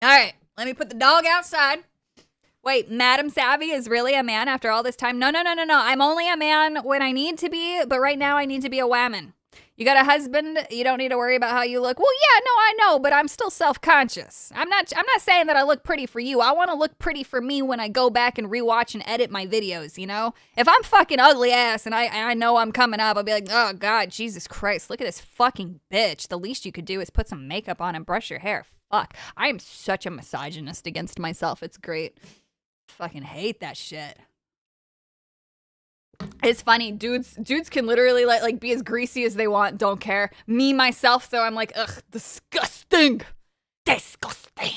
All right, let me put the dog outside. Wait, Madam Savvy is really a man after all this time? No. I'm only a man when I need to be, but right now I need to be a woman. You got a husband, you don't need to worry about how you look. Well, yeah, no, I know, but I'm still self-conscious. I'm not saying that I look pretty for you. I want to look pretty for me when I go back and rewatch and edit my videos, you know? If I'm fucking ugly ass and I know I'm coming up, I'll be like, oh, God, Jesus Christ, look at this fucking bitch. The least you could do is put some makeup on and brush your hair. Fuck. I am such a misogynist against myself. It's great. Fucking hate that shit. It's funny, dudes can literally like be as greasy as they want, don't care. Me, myself, though, I'm like, ugh, disgusting. Disgusting.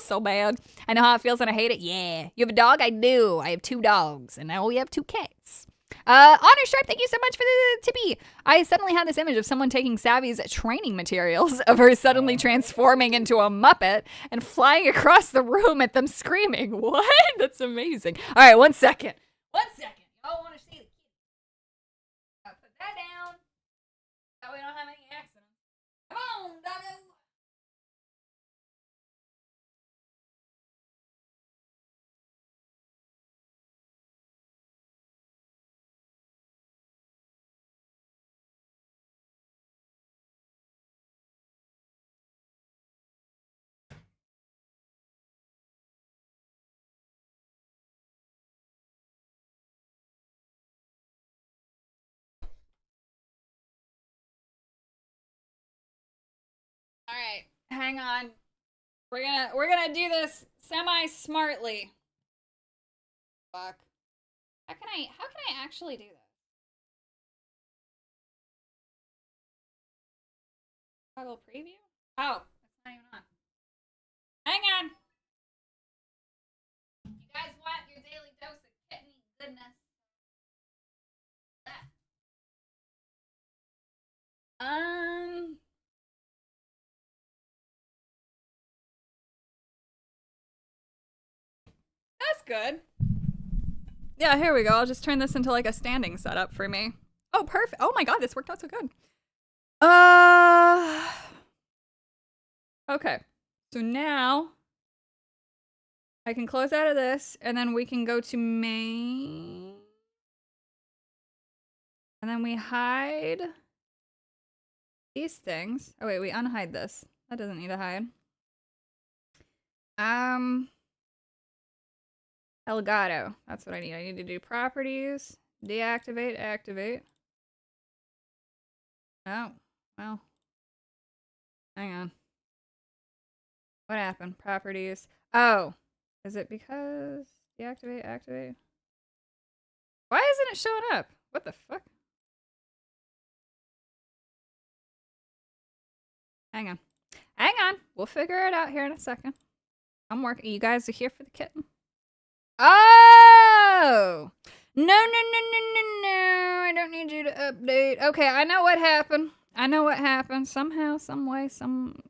So bad. I know how it feels and I hate it. Yeah. You have a dog? I do. I have 2 dogs, and now we have 2 cats. Honor Sharp, thank you so much for the tippy. I suddenly had this image of someone taking Savvy's training materials of her suddenly transforming into a Muppet and flying across the room at them screaming. What? That's amazing. All right, 1 second. 1 second. Y'all want to see the kid? Put that down. That way we don't have any accidents. Come on, doggo. All right, hang on. We're gonna do this semi-smartly. Fuck. How can I actually do this? Toggle preview? Oh, it's not even on. Hang on. You guys want your daily dose of kitten goodness? That's good. Yeah, here we go. I'll just turn this into like a standing setup for me. Oh, perfect. Oh my God, this worked out so good. Okay. So now I can close out of this and then we can go to main. And then we hide these things. Oh wait, we unhide this. That doesn't need to hide. Elgato. That's what I need. I need to do properties, deactivate, activate. Oh, well. Hang on. What happened? Properties. Oh. Is it because deactivate, activate? Why isn't it showing up? What the fuck? Hang on. Hang on. We'll figure it out here in a second. I'm working. You guys are here for the kitten? Oh! No. I don't need you to update. Okay, I know what happened. Somehow, some way, some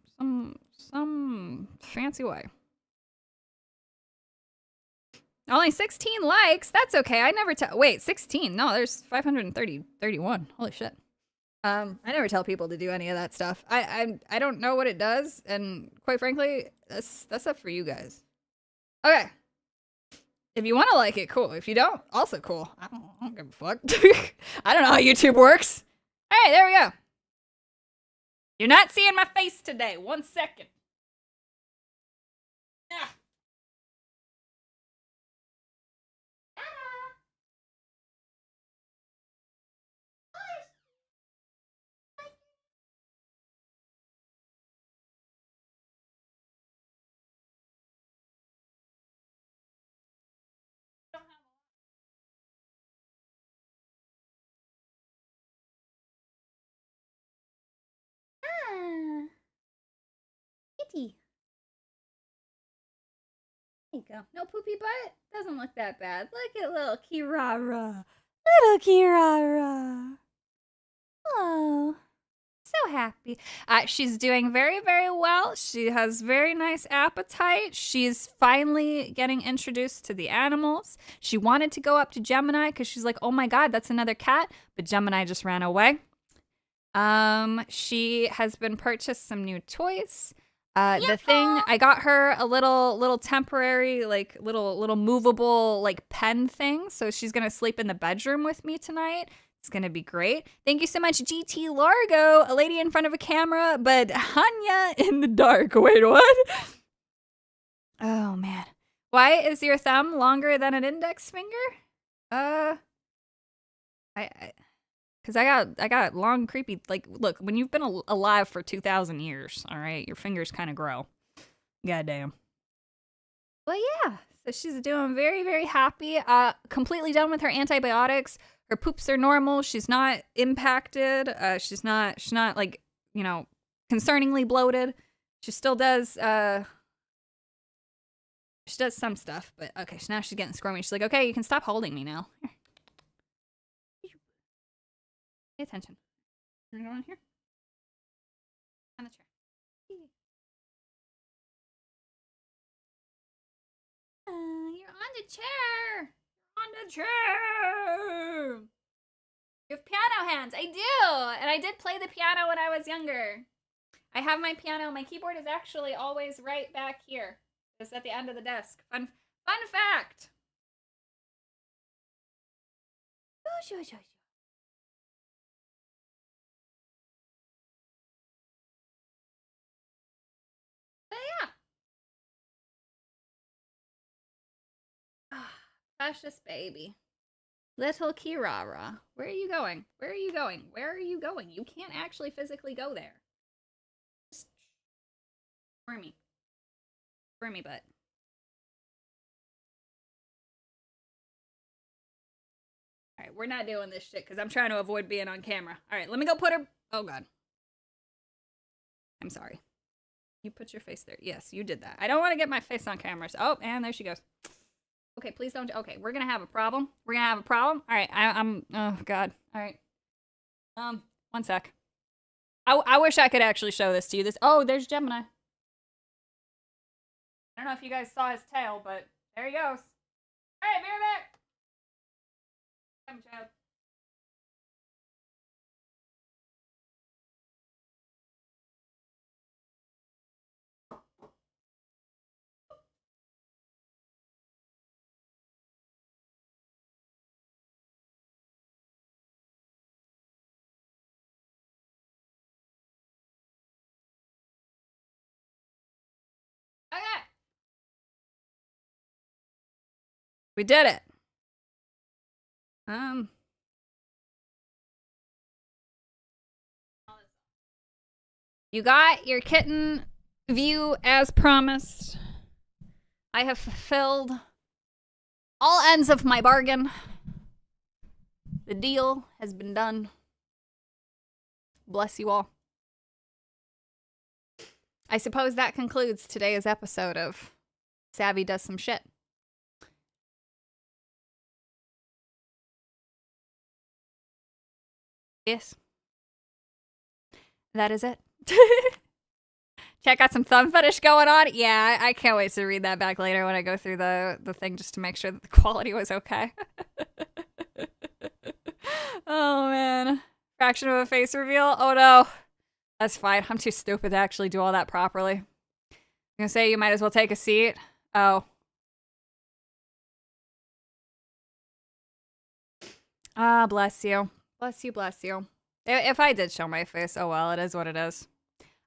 fancy way. Only 16 likes? That's okay. I never tell. Wait, 16? No, there's 531. Holy shit. I never tell people to do any of that stuff. I don't know what it does, and quite frankly, that's up for you guys. Okay. If you want to like it, cool. If you don't, also cool. I don't give a fuck. I don't know how YouTube works. All right, there we go. You're not seeing my face today. 1 second. Yeah. kitty. There you go. No poopy butt? Doesn't look that bad. Look at little Kirara. Little Kirara. Oh, so happy. She's doing very, very well. She has very nice appetite. She's finally getting introduced to the animals. She wanted to go up to Gemini because she's like, oh my God, that's another cat. But Gemini just ran away. She has been purchased some new toys. The thing, I got her a little temporary, like little movable like pen thing. So she's going to sleep in the bedroom with me tonight. It's going to be great. Thank you so much, GT Largo, a lady in front of a camera, but Hanya in the dark. Wait, what? Oh man. Why is your thumb longer than an index finger? Because I got long, creepy, like, look, when you've been alive for 2,000 years, all right, your fingers kind of grow. Goddamn. But yeah, so she's doing very, very happy. Completely done with her antibiotics. Her poops are normal. She's not impacted. She's not like, you know, concerningly bloated. She still does, she does some stuff, but okay, so now she's getting squirmy. She's like, okay, you can stop holding me now. Here. Pay attention. You're going here? On the chair. You're on the chair. On the chair. You have piano hands. I do. And I did play the piano when I was younger. I have my piano. My keyboard is actually always right back here. It's at the end of the desk. Fun fact. But yeah. Precious baby. Little Kirara. Where are you going? Where are you going? Where are you going? You can't actually physically go there. Just squirmy. Squirmy butt. Alright, we're not doing this shit because I'm trying to avoid being on camera. Alright, let me go put her. Oh god. I'm sorry. You put your face there. Yes, you did that. I don't want to get my face on camera. So, oh, and there she goes. Okay, please don't. Okay, we're gonna have a problem. We're gonna have a problem. All right, I'm. Oh God. All right. 1 sec. I wish I could actually show this to you. Oh, there's Gemini. I don't know if you guys saw his tail, but there he goes. All right, be right back. Come, child. Okay. We did it. You got your kitten view as promised. I have fulfilled all ends of my bargain. The deal has been done. Bless you all. I suppose that concludes today's episode of Savvy Does Some Shit. Yes. That is it. Check out some thumb fetish going on. Yeah, I can't wait to read that back later when I go through the thing just to make sure that the quality was okay. Oh, man. Fraction of a face reveal? Oh, no. That's fine. I'm too stupid to actually do all that properly. I'm gonna say you might as well take a seat. Oh. Ah, bless you. Bless you, bless you. If I did show my face, oh well, it is what it is.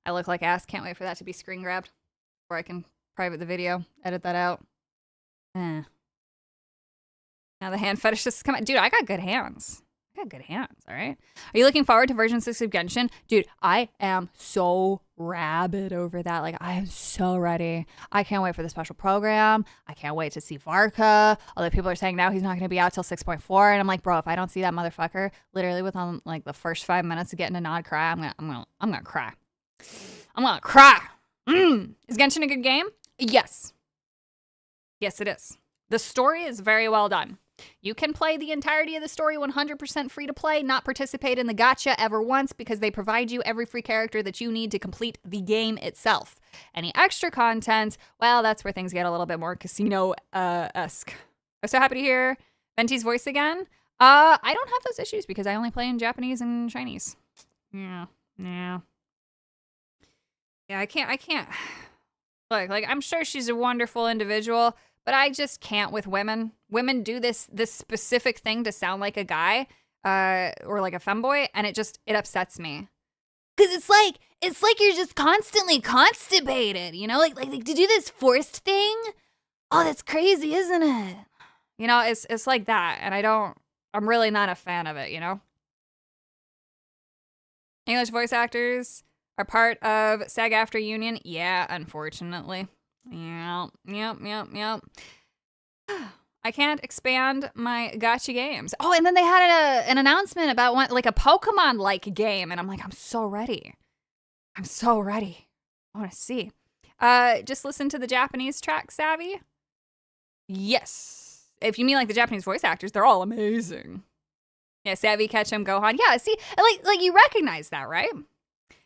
I look like ass. Can't wait for that to be screen grabbed. Before I can private the video, edit that out. Now the hand fetish is coming. Dude, I got good hands. I got good hands, all right? Are you looking forward to version 6 of Genshin? Dude, I am so rabid over that. Like, I am so ready. I can't wait for the special program. I can't wait to see Varka. Although people are saying now he's not going to be out till 6.4. And I'm like, bro, if I don't see that motherfucker literally within like the first 5 minutes of getting a nod cry, I'm gonna cry. I'm gonna cry. Is Genshin a good game? Yes. Yes, it is. The story is very well done. You can play the entirety of the story 100% free to play, not participate in the gacha ever once because they provide you every free character that you need to complete the game itself. Any extra content, well, that's where things get a little bit more casino-esque. I'm so happy to hear Venti's voice again. I don't have those issues because I only play in Japanese and Chinese. Yeah. Yeah, I can't. Look, like, I'm sure she's a wonderful individual, but I just can't with women. Women do this specific thing to sound like a guy, or like a femboy, and it upsets me. Cause it's like you're just constantly constipated, you know? Like to do this forced thing. Oh, that's crazy, isn't it? You know, it's like that, and I'm really not a fan of it, you know? English voice actors are part of SAG-AFTRA union. Yeah, unfortunately. Yep. I can't expand my gacha games. Oh, and then they had an announcement about like a Pokemon-like game, and I'm like, I'm so ready. I want to see. Just listen to the Japanese track, Savvy. Yes. If you mean like the Japanese voice actors, they're all amazing. Yeah, Savvy, Ketchum, Gohan. Yeah, see, like you recognize that, right?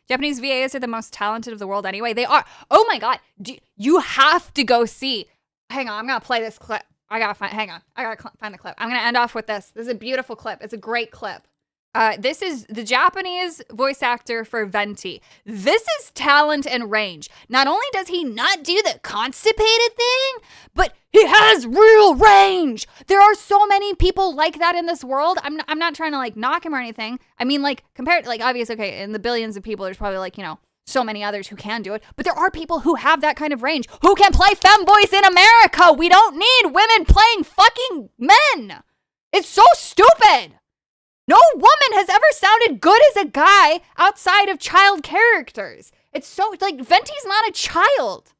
Japanese VAs are the most talented of the world anyway. They are. Oh my God. You have to go see. Hang on, I'm going to play this clip. I got to find the clip. I'm going to end off with this. This is a beautiful clip. It's a great clip. This is the Japanese voice actor for Venti. This is talent and range. Not only does he not do the constipated thing, but he has real range. There are so many people like that in this world. I'm not trying to like knock him or anything. I mean, like, compared, like, obvious, okay, in the billions of people, there's probably like, you know, so many others who can do it. But there are people who have that kind of range, who can play femboys in America. We don't need women playing fucking men. It's so stupid. No woman has ever sounded good as a guy outside of child characters. It's so, like, Venti's not a child.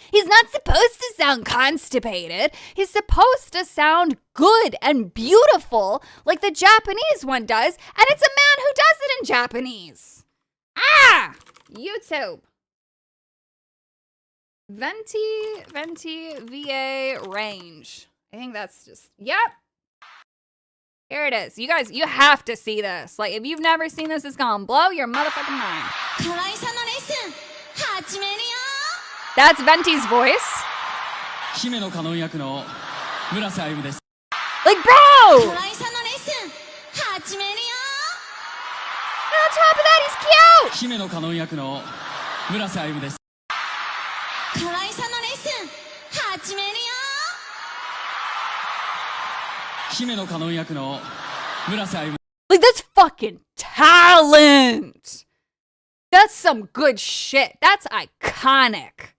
He's not supposed to sound constipated. He's supposed to sound good and beautiful like the Japanese one does, and it's a man who does it in Japanese. YouTube. Venti VA range. I think that's just, yep. Here it is. You guys, you have to see this. Like, if you've never seen this, it's gonna blow your motherfucking mind. That's Venti's voice. Like, bro! And on top of that, he's cute! Like, that's fucking talent! That's some good shit. That's iconic.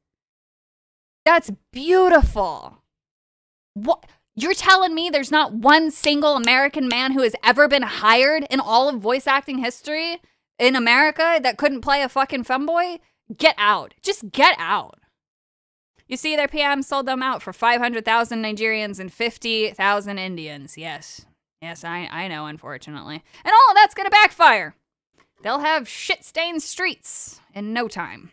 That's beautiful. What? You're telling me there's not one single American man who has ever been hired in all of voice acting history in America that couldn't play a fucking femboy? Get out. Just get out. You see, their PM sold them out for 500,000 Nigerians and 50,000 Indians. Yes. Yes, I know, unfortunately. And all of that's going to backfire. They'll have shit-stained streets in no time.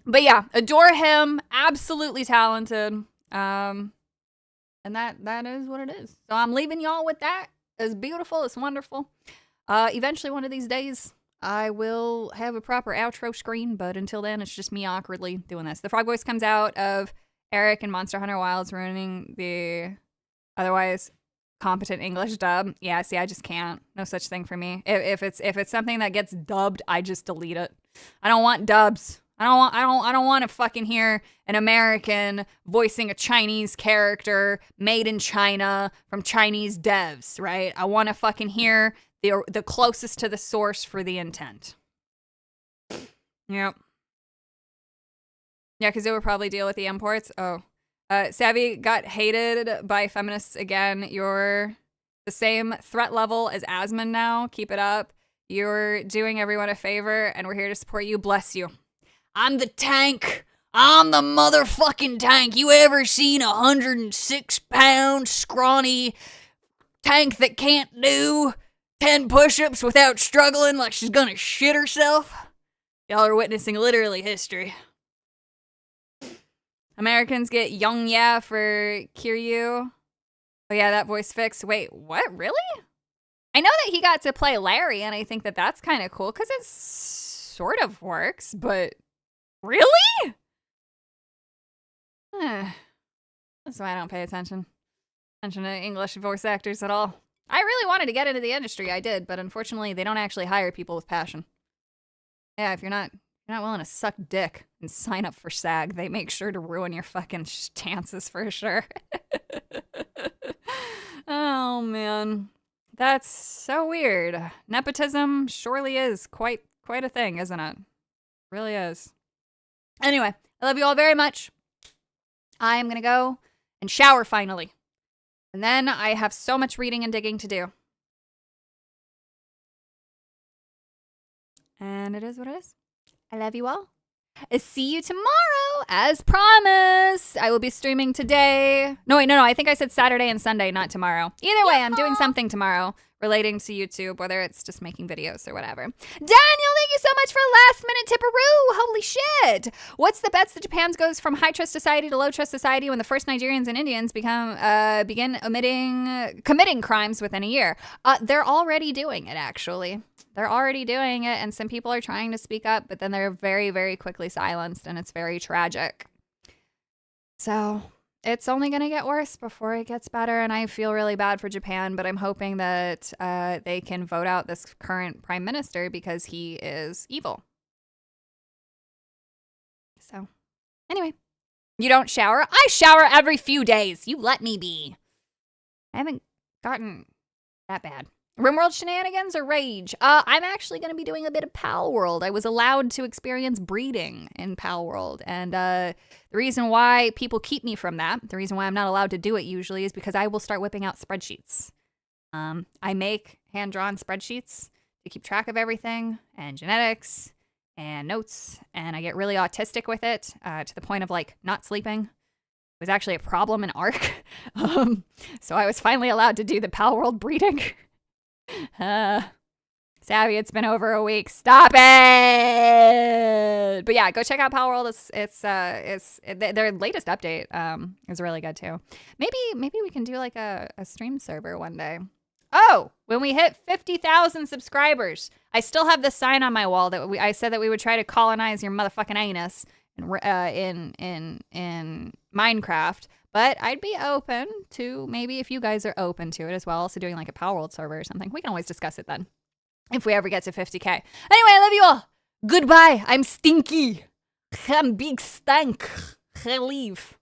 But yeah, adore him. Absolutely talented. And that is what it is. So I'm leaving y'all with that. It's beautiful. It's wonderful. Eventually, one of these days, I will have a proper outro screen, but until then, it's just me awkwardly doing this. The frog voice comes out of Eric and Monster Hunter Wilds ruining the otherwise competent English dub. Yeah, see, I just can't. No such thing for me. If it's something that gets dubbed, I just delete it. I don't want dubs. I don't want to fucking hear an American voicing a Chinese character made in China from Chinese devs, right? I want to fucking hear the closest to the source for the intent. Yep. Yeah, because it would probably deal with the imports. Oh. Savvy got hated by feminists again. You're the same threat level as Asmund now. Keep it up. You're doing everyone a favor, and we're here to support you. Bless you. I'm the tank. I'm the motherfucking tank. You ever seen a 106-pound scrawny tank that can't do 10 push-ups without struggling like she's gonna shit herself? Y'all are witnessing literally history. Americans get Young Yeah for Kiryu. Oh yeah, that voice fix. Wait, what? Really? I know that he got to play Larry, and I think that that's kind of cool because it sort of works, but really? That's why I don't pay attention to English voice actors at all. I really wanted to get into the industry, I did, but unfortunately, they don't actually hire people with passion. Yeah, if you're not willing to suck dick and sign up for SAG, they make sure to ruin your fucking chances for sure. Oh man, that's so weird. Nepotism surely is quite a thing, isn't it? Really is. Anyway, I love you all very much. I am gonna go and shower finally. And then I have so much reading and digging to do. And it is what it is. I love you all. See you tomorrow, as promised. I will be streaming today. No, I think I said Saturday and Sunday, not tomorrow. Either way, I'm doing something tomorrow relating to YouTube, whether it's just making videos or whatever. Daniel, thank you so much for last minute tipperoo. Holy shit. What's the bets that Japan goes from high trust society to low trust society when the first Nigerians and Indians begin committing crimes within a year? They're already doing it, actually. They're already doing it, and some people are trying to speak up, but then they're very, very quickly silenced, and it's very tragic. So it's only going to get worse before it gets better, and I feel really bad for Japan, but I'm hoping that they can vote out this current prime minister because he is evil. So anyway, you don't shower? I shower every few days. You let me be. I haven't gotten that bad. RimWorld shenanigans or rage? I'm actually going to be doing a bit of Pal World. I was allowed to experience breeding in Pal World. And the reason why people keep me from that, the reason why I'm not allowed to do it usually is because I will start whipping out spreadsheets. I make hand-drawn spreadsheets to keep track of everything and genetics and notes. And I get really autistic with it to the point of like not sleeping. It was actually a problem in ARC. So I was finally allowed to do the Pal World breeding. Savvy, it's been over a week. Stop it! But yeah, go check out Pal World. It's their latest update is really good too. Maybe we can do like a stream server one day. Oh, when we hit 50,000 subscribers, I still have the sign on my wall that I said that we would try to colonize your motherfucking anus in Minecraft. But I'd be open to maybe if you guys are open to it as well. Also doing like a Power World server or something. We can always discuss it then. If we ever get to 50K. Anyway, I love you all. Goodbye. I'm Stinky. I'm Big Stank. I leave.